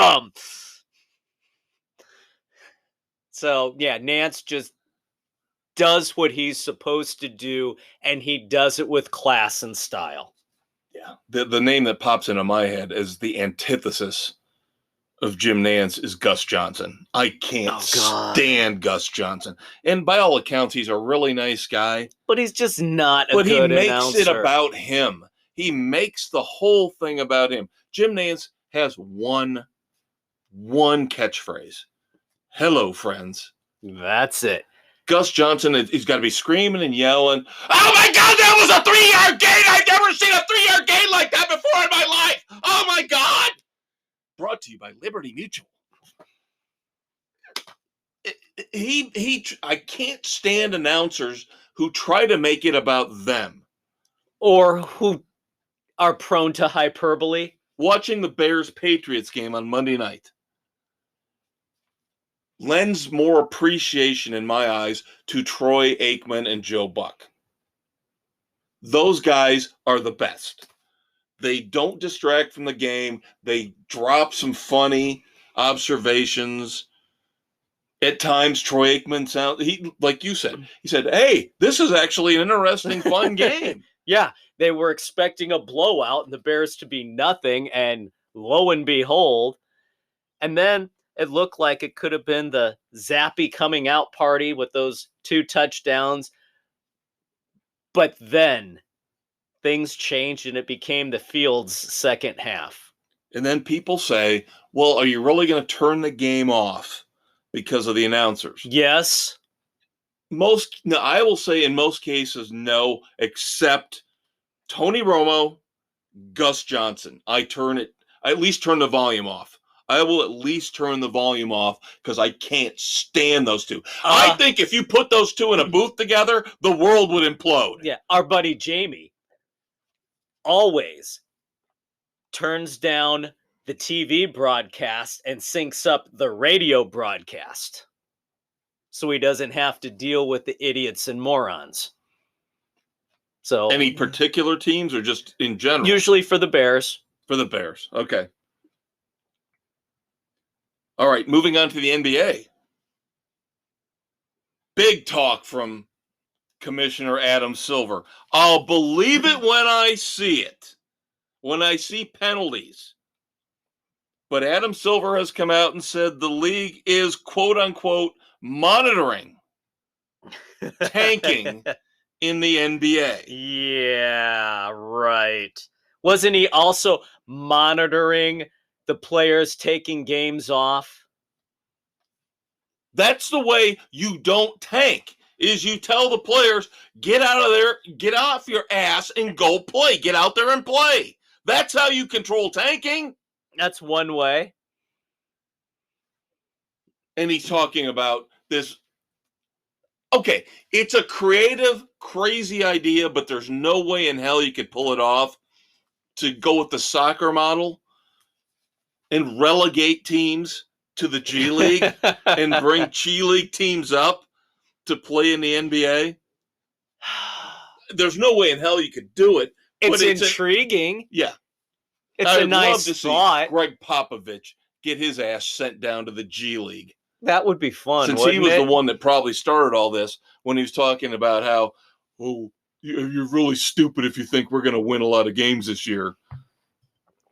So yeah, Nantz just does what he's supposed to do, and he does it with class and style. Yeah. The name that pops into my head as the antithesis of Jim Nantz is Gus Johnson. I can't stand Gus Johnson. And by all accounts, he's a really nice guy. But he's just not a good announcer. But he makes it about him. He makes the whole thing about him. Jim Nantz has one catchphrase. Hello, friends. That's it. Gus Johnson, he's got to be screaming and yelling, oh my God, that was a 3-yard gain! I've never seen a 3-yard gain like that before in my life! Oh my God! Brought to you by Liberty Mutual. I can't stand announcers who try to make it about them. Or who are prone to hyperbole. Watching the Bears-Patriots game on Monday night lends more appreciation in my eyes to Troy Aikman and Joe Buck. Those guys are the best. They don't distract from the game. They drop some funny observations. At times, Troy Aikman like you said, he said, hey, this is actually an interesting, fun game. Yeah, they were expecting a blowout and the Bears to be nothing, and lo and behold, and then it looked like it could have been the Zappy coming out party with those 2 touchdowns. But then things changed and it became the Fields' second half. And then people say, well, are you really going to turn the game off because of the announcers? Yes. I will say in most cases, no, except Tony Romo, Gus Johnson. I at least turn the volume off. I will at least turn the volume off because I can't stand those two. I think if you put those two in a booth together, the world would implode. Yeah, our buddy Jamie always turns down the TV broadcast and syncs up the radio broadcast so he doesn't have to deal with the idiots and morons. So, any particular teams or just in general? Usually for the Bears. For the Bears. Okay. All right, moving on to the NBA. Big talk from Commissioner Adam Silver. I'll believe it when I see it, when I see penalties. But Adam Silver has come out and said the league is, quote unquote, monitoring tanking in the NBA. Yeah, right. Wasn't he also monitoring the players taking games off? That's the way you don't tank, is you tell the players, get out of there, get off your ass and go play. Get out there and play. That's how you control tanking. That's one way. And he's talking about this. Okay, it's a creative, crazy idea, but there's no way in hell you could pull it off to go with the soccer model and relegate teams to the G League and bring G League teams up to play in the NBA. There's no way in hell you could do it. It's intriguing. Yeah. It's a nice thought. Greg Popovich get his ass sent down to the G League. That would be fun. Since he was the one that probably started all this when he was talking about how, you're really stupid if you think we're going to win a lot of games this year.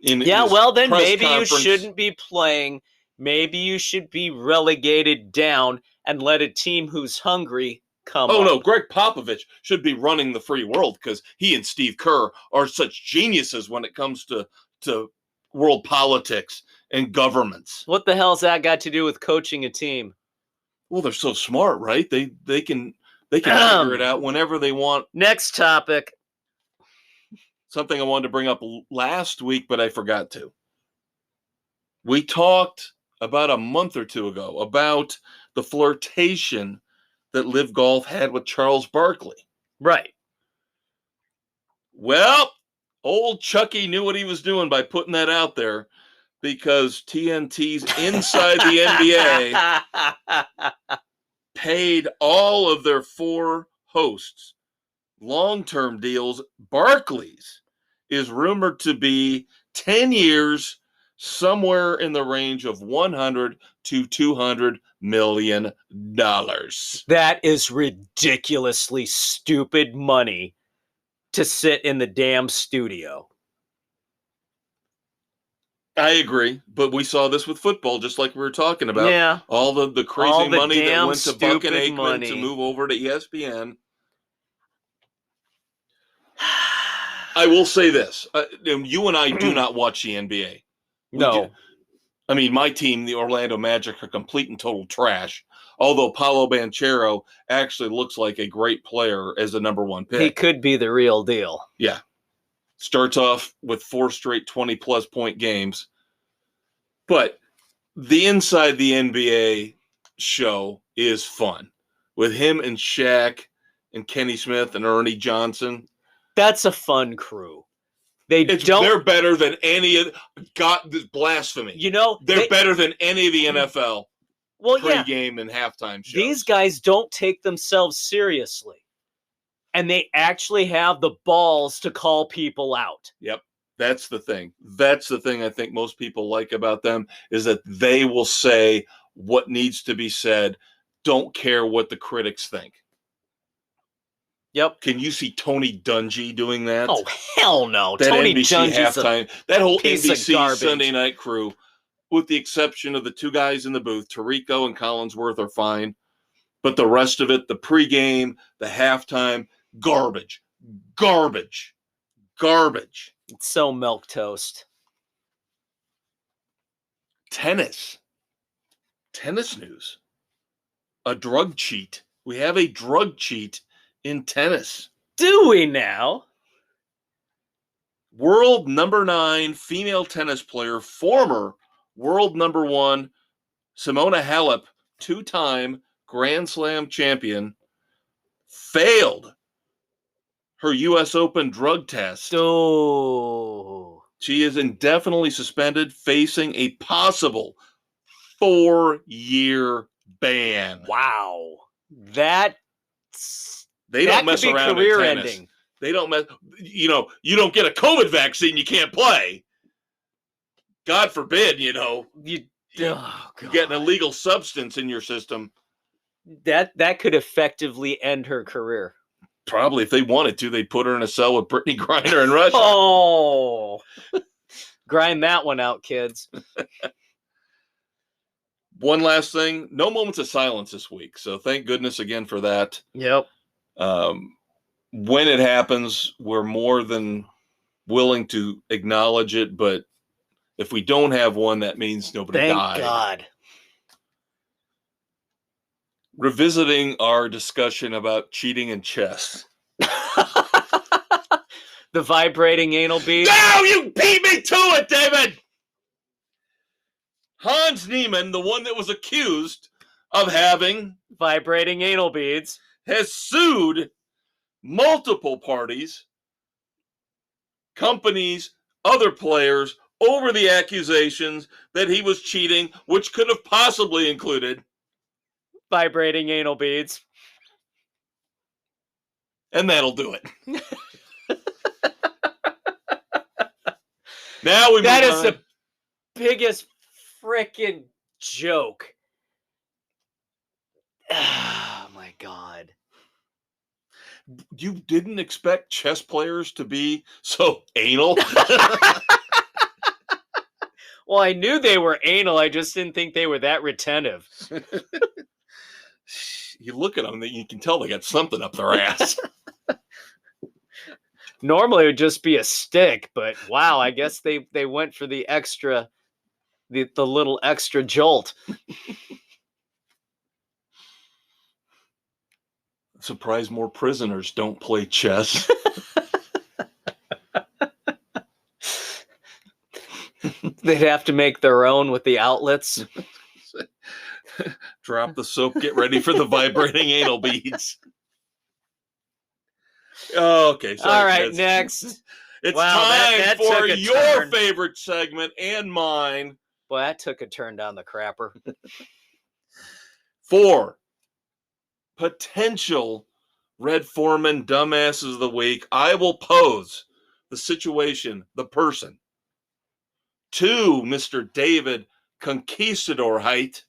Well, then maybe you shouldn't be playing. Maybe you should be relegated down and let a team who's hungry come up. No, Greg Popovich should be running the free world because he and Steve Kerr are such geniuses when it comes to world politics and governments. What the hell's that got to do with coaching a team? Well, they're so smart, right? They can figure it out whenever they want. Next topic. Something I wanted to bring up last week, but I forgot to. We talked about a month or two ago about the flirtation that Live Golf had with Charles Barkley. Right. Well, old Chucky knew what he was doing by putting that out there, because TNT's Inside the NBA paid all of their 4 hosts long-term deals. Barkley's is rumored to be 10 years, somewhere in the range of $100 to $200 million. That is ridiculously stupid money to sit in the damn studio. I agree, but we saw this with football, just like we were talking about. Yeah. All the crazy All the money that damn went to Buck and stupid Aikman money. to move over to ESPN. I will say this. You and I do not watch the NBA. No. I mean, my team, the Orlando Magic, are complete and total trash, although Paolo Banchero actually looks like a great player as the number 1 pick. He could be the real deal. Yeah. Starts off with 4 straight 20-plus point games. But the Inside the NBA show is fun. With him and Shaq and Kenny Smith and Ernie Johnson. That's a fun crew. They're better than any of this blasphemy. You know, they're better than any of the NFL pregame and halftime shows. These guys don't take themselves seriously. And they actually have the balls to call people out. Yep. That's the thing. That's the thing I think most people like about them, is that they will say what needs to be said. Don't care what the critics think. Yep. Can you see Tony Dungy doing that? Oh, hell no. That Tony NBC Dungy's halftime, that whole piece of NBC garbage. Sunday night crew, with the exception of the 2 guys in the booth, Tirico and Collinsworth, are fine. But the rest of it, the pregame, the halftime, garbage. Garbage. Garbage. It's so milquetoast. Tennis. Tennis news. A drug cheat. We have a drug cheat in tennis. Do we now? World number 9 female tennis player, former world number 1 Simona Halep, 2-time Grand Slam champion, failed her U.S. Open drug test. Oh. She is indefinitely suspended, facing a possible 4-year ban. Wow. They don't mess could be around career in tennis. ending. They don't mess. You don't get a COVID vaccine, you can't play. God forbid, you get an illegal substance in your system. That could effectively end her career. Probably, if they wanted to, they'd put her in a cell with Brittany Griner in Russia. Oh, grind that one out, kids. One last thing, no moments of silence this week, so thank goodness again for that. Yep. When it happens, we're more than willing to acknowledge it, but if we don't have one, that means nobody died. Thank God. Revisiting our discussion about cheating in chess. The vibrating anal bead. No, you beat me to it, David! Hans Niemann, the one that was accused of having vibrating anal beads, has sued multiple parties, companies, other players over the accusations that he was cheating, which could have possibly included vibrating anal beads. And that'll do it. Now we That move is on. the biggest freaking joke. Oh my God. You didn't expect chess players to be so anal? Well, I knew they were anal. I just didn't think they were that retentive. You look at them, you can tell they got something up their ass. Normally it would just be a stick, but wow, I guess they went for the extra, the little extra jolt. Surprised more prisoners don't play chess. They'd have to make their own with the outlets. Drop the soap, get ready for the vibrating anal beads. Okay, sorry. All right, next. It's Wow, time that for took a your turn. favorite segment and mine. Boy, that took a turn down the crapper. For potential Red Foreman dumbasses of the week, I will pose the situation, the person, to Mr. David Conquistador Height.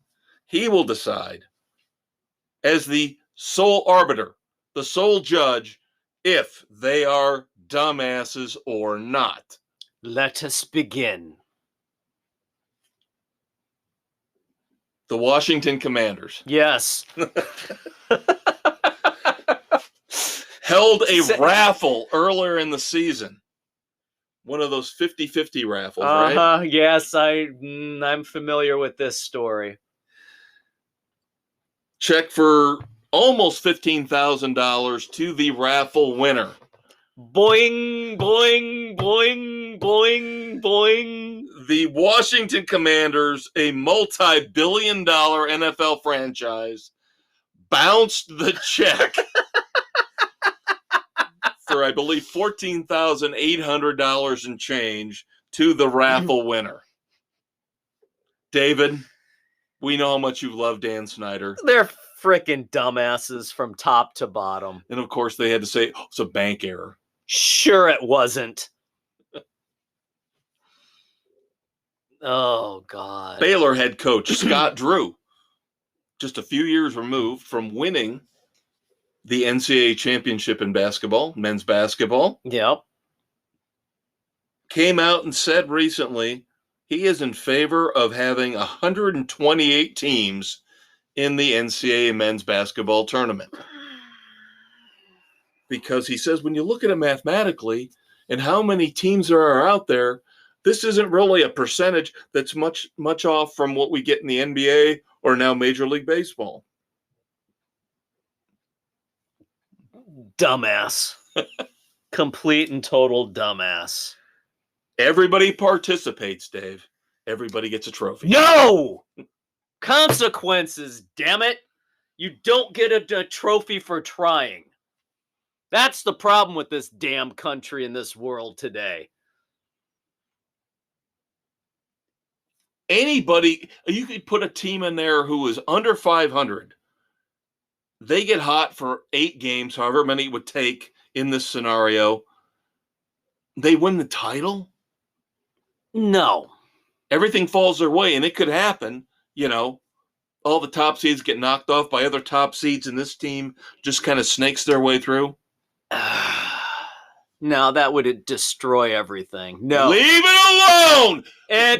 He will decide as the sole arbiter, the sole judge, if they are dumbasses or not. Let us begin. The Washington Commanders Yes. held a raffle earlier in the season. One of those 50-50 raffles, right? Yes, I'm familiar with this story. Check for almost $15,000 to the raffle winner. Boing, boing, boing, boing, boing. The Washington Commanders, a multi-billion-dollar NFL franchise, bounced the check for, I believe, $14,800 and change to the raffle winner. David, we know how much you love Dan Snyder. They're freaking dumbasses from top to bottom. And, of course, they had to say, oh, it's a bank error. Sure it wasn't. Oh, God. Baylor head coach Scott Drew, just a few years removed from winning the NCAA championship in basketball, men's basketball, Yep. came out and said recently he is in favor of having 128 teams in the NCAA men's basketball tournament. Because he says when you look at it mathematically and how many teams there are out there, this isn't really a percentage that's much off from what we get in the NBA or now Major League Baseball. Dumbass. Complete and total dumbass. Everybody participates, Dave. Everybody gets a trophy. No! Consequences, damn it. You don't get a trophy for trying. That's the problem with this damn country and this world today. Anybody, you could put a team in there who is under 500. They get hot for 8 games, however many it would take in this scenario. They win the title? No. Everything falls their way, and it could happen. You know, all the top seeds get knocked off by other top seeds, and this team just kind of snakes their way through. No, that would destroy everything. No. Leave it alone!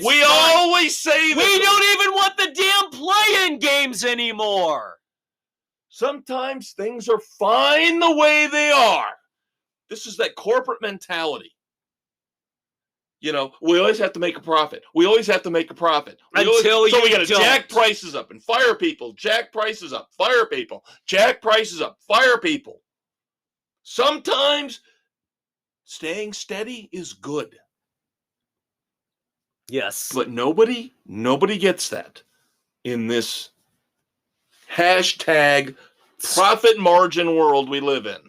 We always say this. We don't even want the damn play-in games anymore. Sometimes things are fine the way they are. This is that corporate mentality. You know, we always have to make a profit. We always have to make a profit. So we got to jack prices up and fire people. Jack prices up, fire people. Jack prices up, fire people. Sometimes staying steady is good. Yes. But nobody gets that in this hashtag profit margin world we live in.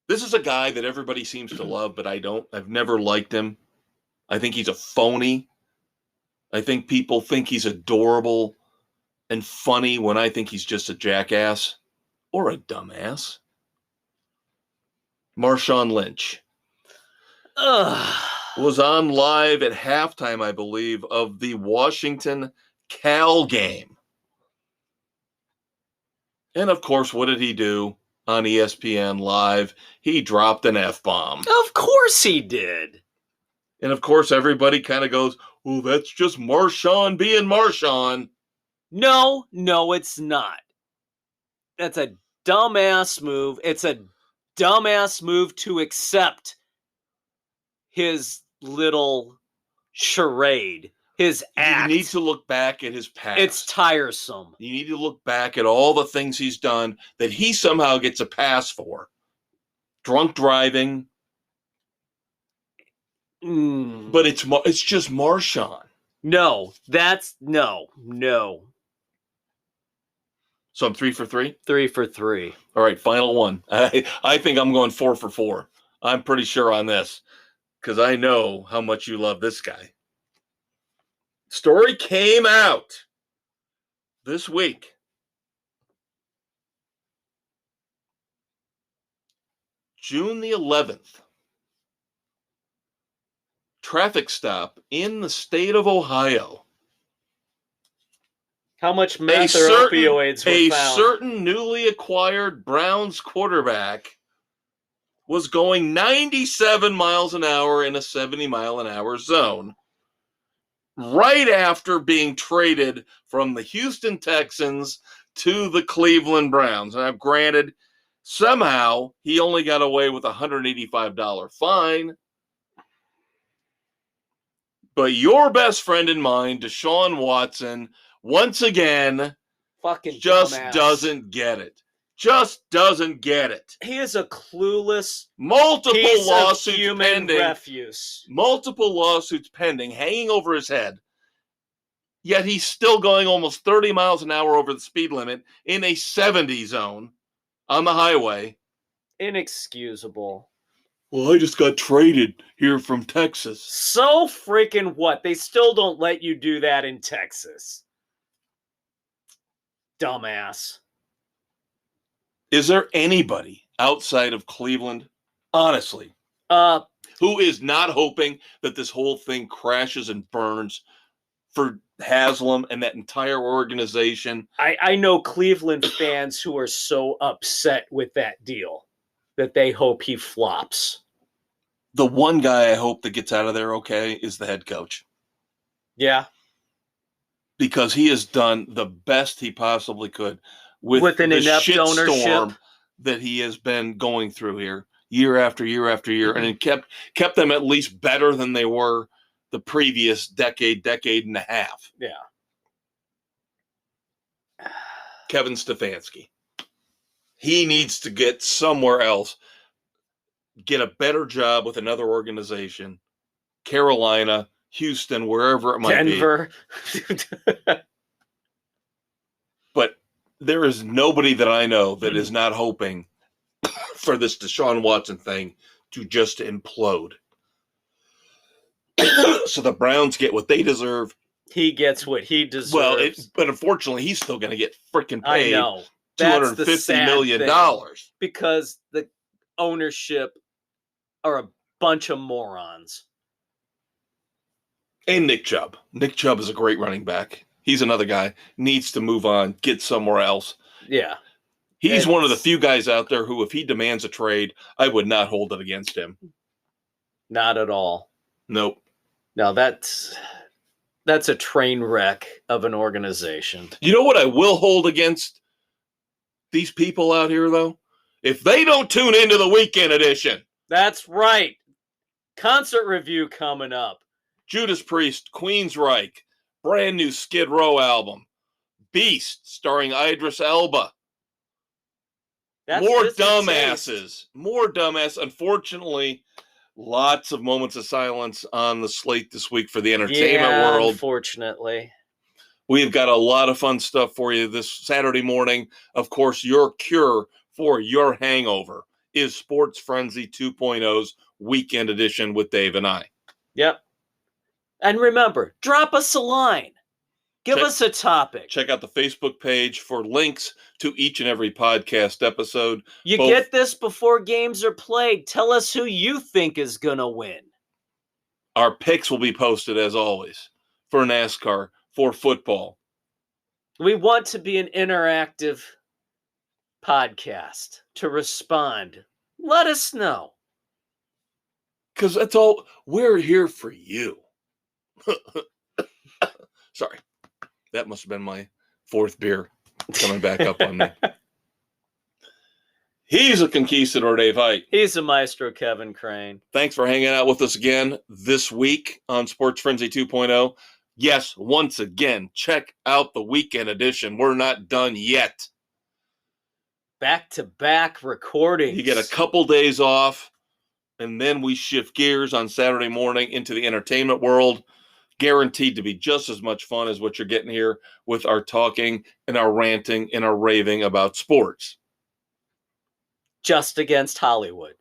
This is a guy that everybody seems to love, but I don't. I've never liked him. I think he's a phony. I think people think he's adorable and funny when I think he's just a jackass or a dumbass. Marshawn Lynch was on live at halftime, I believe, of the Washington-Cal game. And, of course, what did he do on ESPN Live? He dropped an F-bomb. Of course he did. And, of course, everybody kind of goes, well, that's just Marshawn being Marshawn. No, it's not. That's a dumbass move. It's a dumbass move to accept his little charade, his act. You need to look back at his past. It's tiresome. You need to look back at all the things he's done that he somehow gets a pass for. Drunk driving. But it's just Marshawn. No, no. So I'm 3 for 3? 3 for 3. All right, final one. I think I'm going 4 for 4. I'm pretty sure on this because I know how much you love this guy. Story came out this week. June the 11th. Traffic stop in the state of Ohio. How much meth or opioids were found? A certain newly acquired Browns quarterback was going 97 miles an hour in a 70-mile-an-hour zone right after being traded from the Houston Texans to the Cleveland Browns. Now, granted, somehow he only got away with a $185 fine. But your best friend and mine, Deshaun Watson, once again, fucking just dumbass. doesn't get it. Just doesn't get it. He is a clueless multiple piece lawsuits of human pending. refuse. Multiple lawsuits pending, hanging over his head. Yet he's still going almost 30 miles an hour over the speed limit in a 70 zone on the highway. Inexcusable. Well, I just got traded here from Texas. So freaking what? They still don't let you do that in Texas. Dumbass. Is there anybody outside of Cleveland, honestly, who is not hoping that this whole thing crashes and burns for Haslam and that entire organization? I know Cleveland fans who are so upset with that deal that they hope he flops. The one guy I hope that gets out of there okay is the head coach. Yeah. Because he has done the best he possibly could with an inept ownership that he has been going through here year after year after year, and it kept them at least better than they were the previous decade and a half. Yeah. Kevin Stefanski. He needs to get somewhere else, get a better job with another organization, Carolina, Houston, wherever it might Denver. be. But there is nobody that I know that is not hoping for this Deshaun Watson thing to just implode. So the Browns get what they deserve. He gets what he deserves. Well, but unfortunately, he's still going to get freaking paid. I know. $250 million. Because the ownership are a bunch of morons. And Nick Chubb. Nick Chubb is a great running back. He's another guy. Needs to move on, get somewhere else. Yeah. He's one of the few guys out there who, if he demands a trade, I would not hold it against him. Not at all. Nope. No, that's a train wreck of an organization. You know what I will hold against these people out here, though? If they don't tune into the weekend edition. That's right. Concert review coming up. Judas Priest, Queensryche, brand new Skid Row album. Beast, starring Idris Elba. More dumbasses. More dumbass. Unfortunately, lots of moments of silence on the slate this week for the entertainment world. Unfortunately. We've got a lot of fun stuff for you this Saturday morning. Of course, your cure for your hangover is Sports Frenzy 2.0's Weekend Edition with Dave and I. Yep. And remember, drop us a line. Give us a topic. Check out the Facebook page for links to each and every podcast episode. You get this before games are played. Tell us who you think is going to win. Our picks will be posted, as always, for NASCAR, for football. We want to be an interactive podcast to respond. Let us know. Because that's all. We're here for you. Sorry. That must have been my fourth beer coming back up on me. He's a conquistador, Dave Height. He's a maestro, Kevin Crane. Thanks for hanging out with us again this week on Sports Frenzy 2.0. Yes, once again, check out the weekend edition. We're not done yet. Back-to-back recordings. You get a couple days off, and then we shift gears on Saturday morning into the entertainment world. Guaranteed to be just as much fun as what you're getting here with our talking and our ranting and our raving about sports. Just against Hollywood.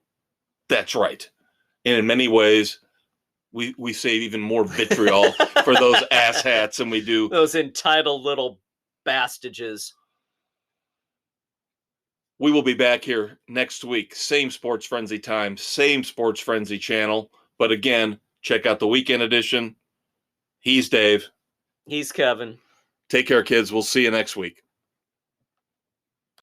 That's right. And in many ways, we save even more vitriol for those asshats than we do. Those entitled little bastages. We will be back here next week. Same Sports Frenzy time, same Sports Frenzy channel. But again, check out the weekend edition. He's Dave. He's Kevin. Take care, kids. We'll see you next week.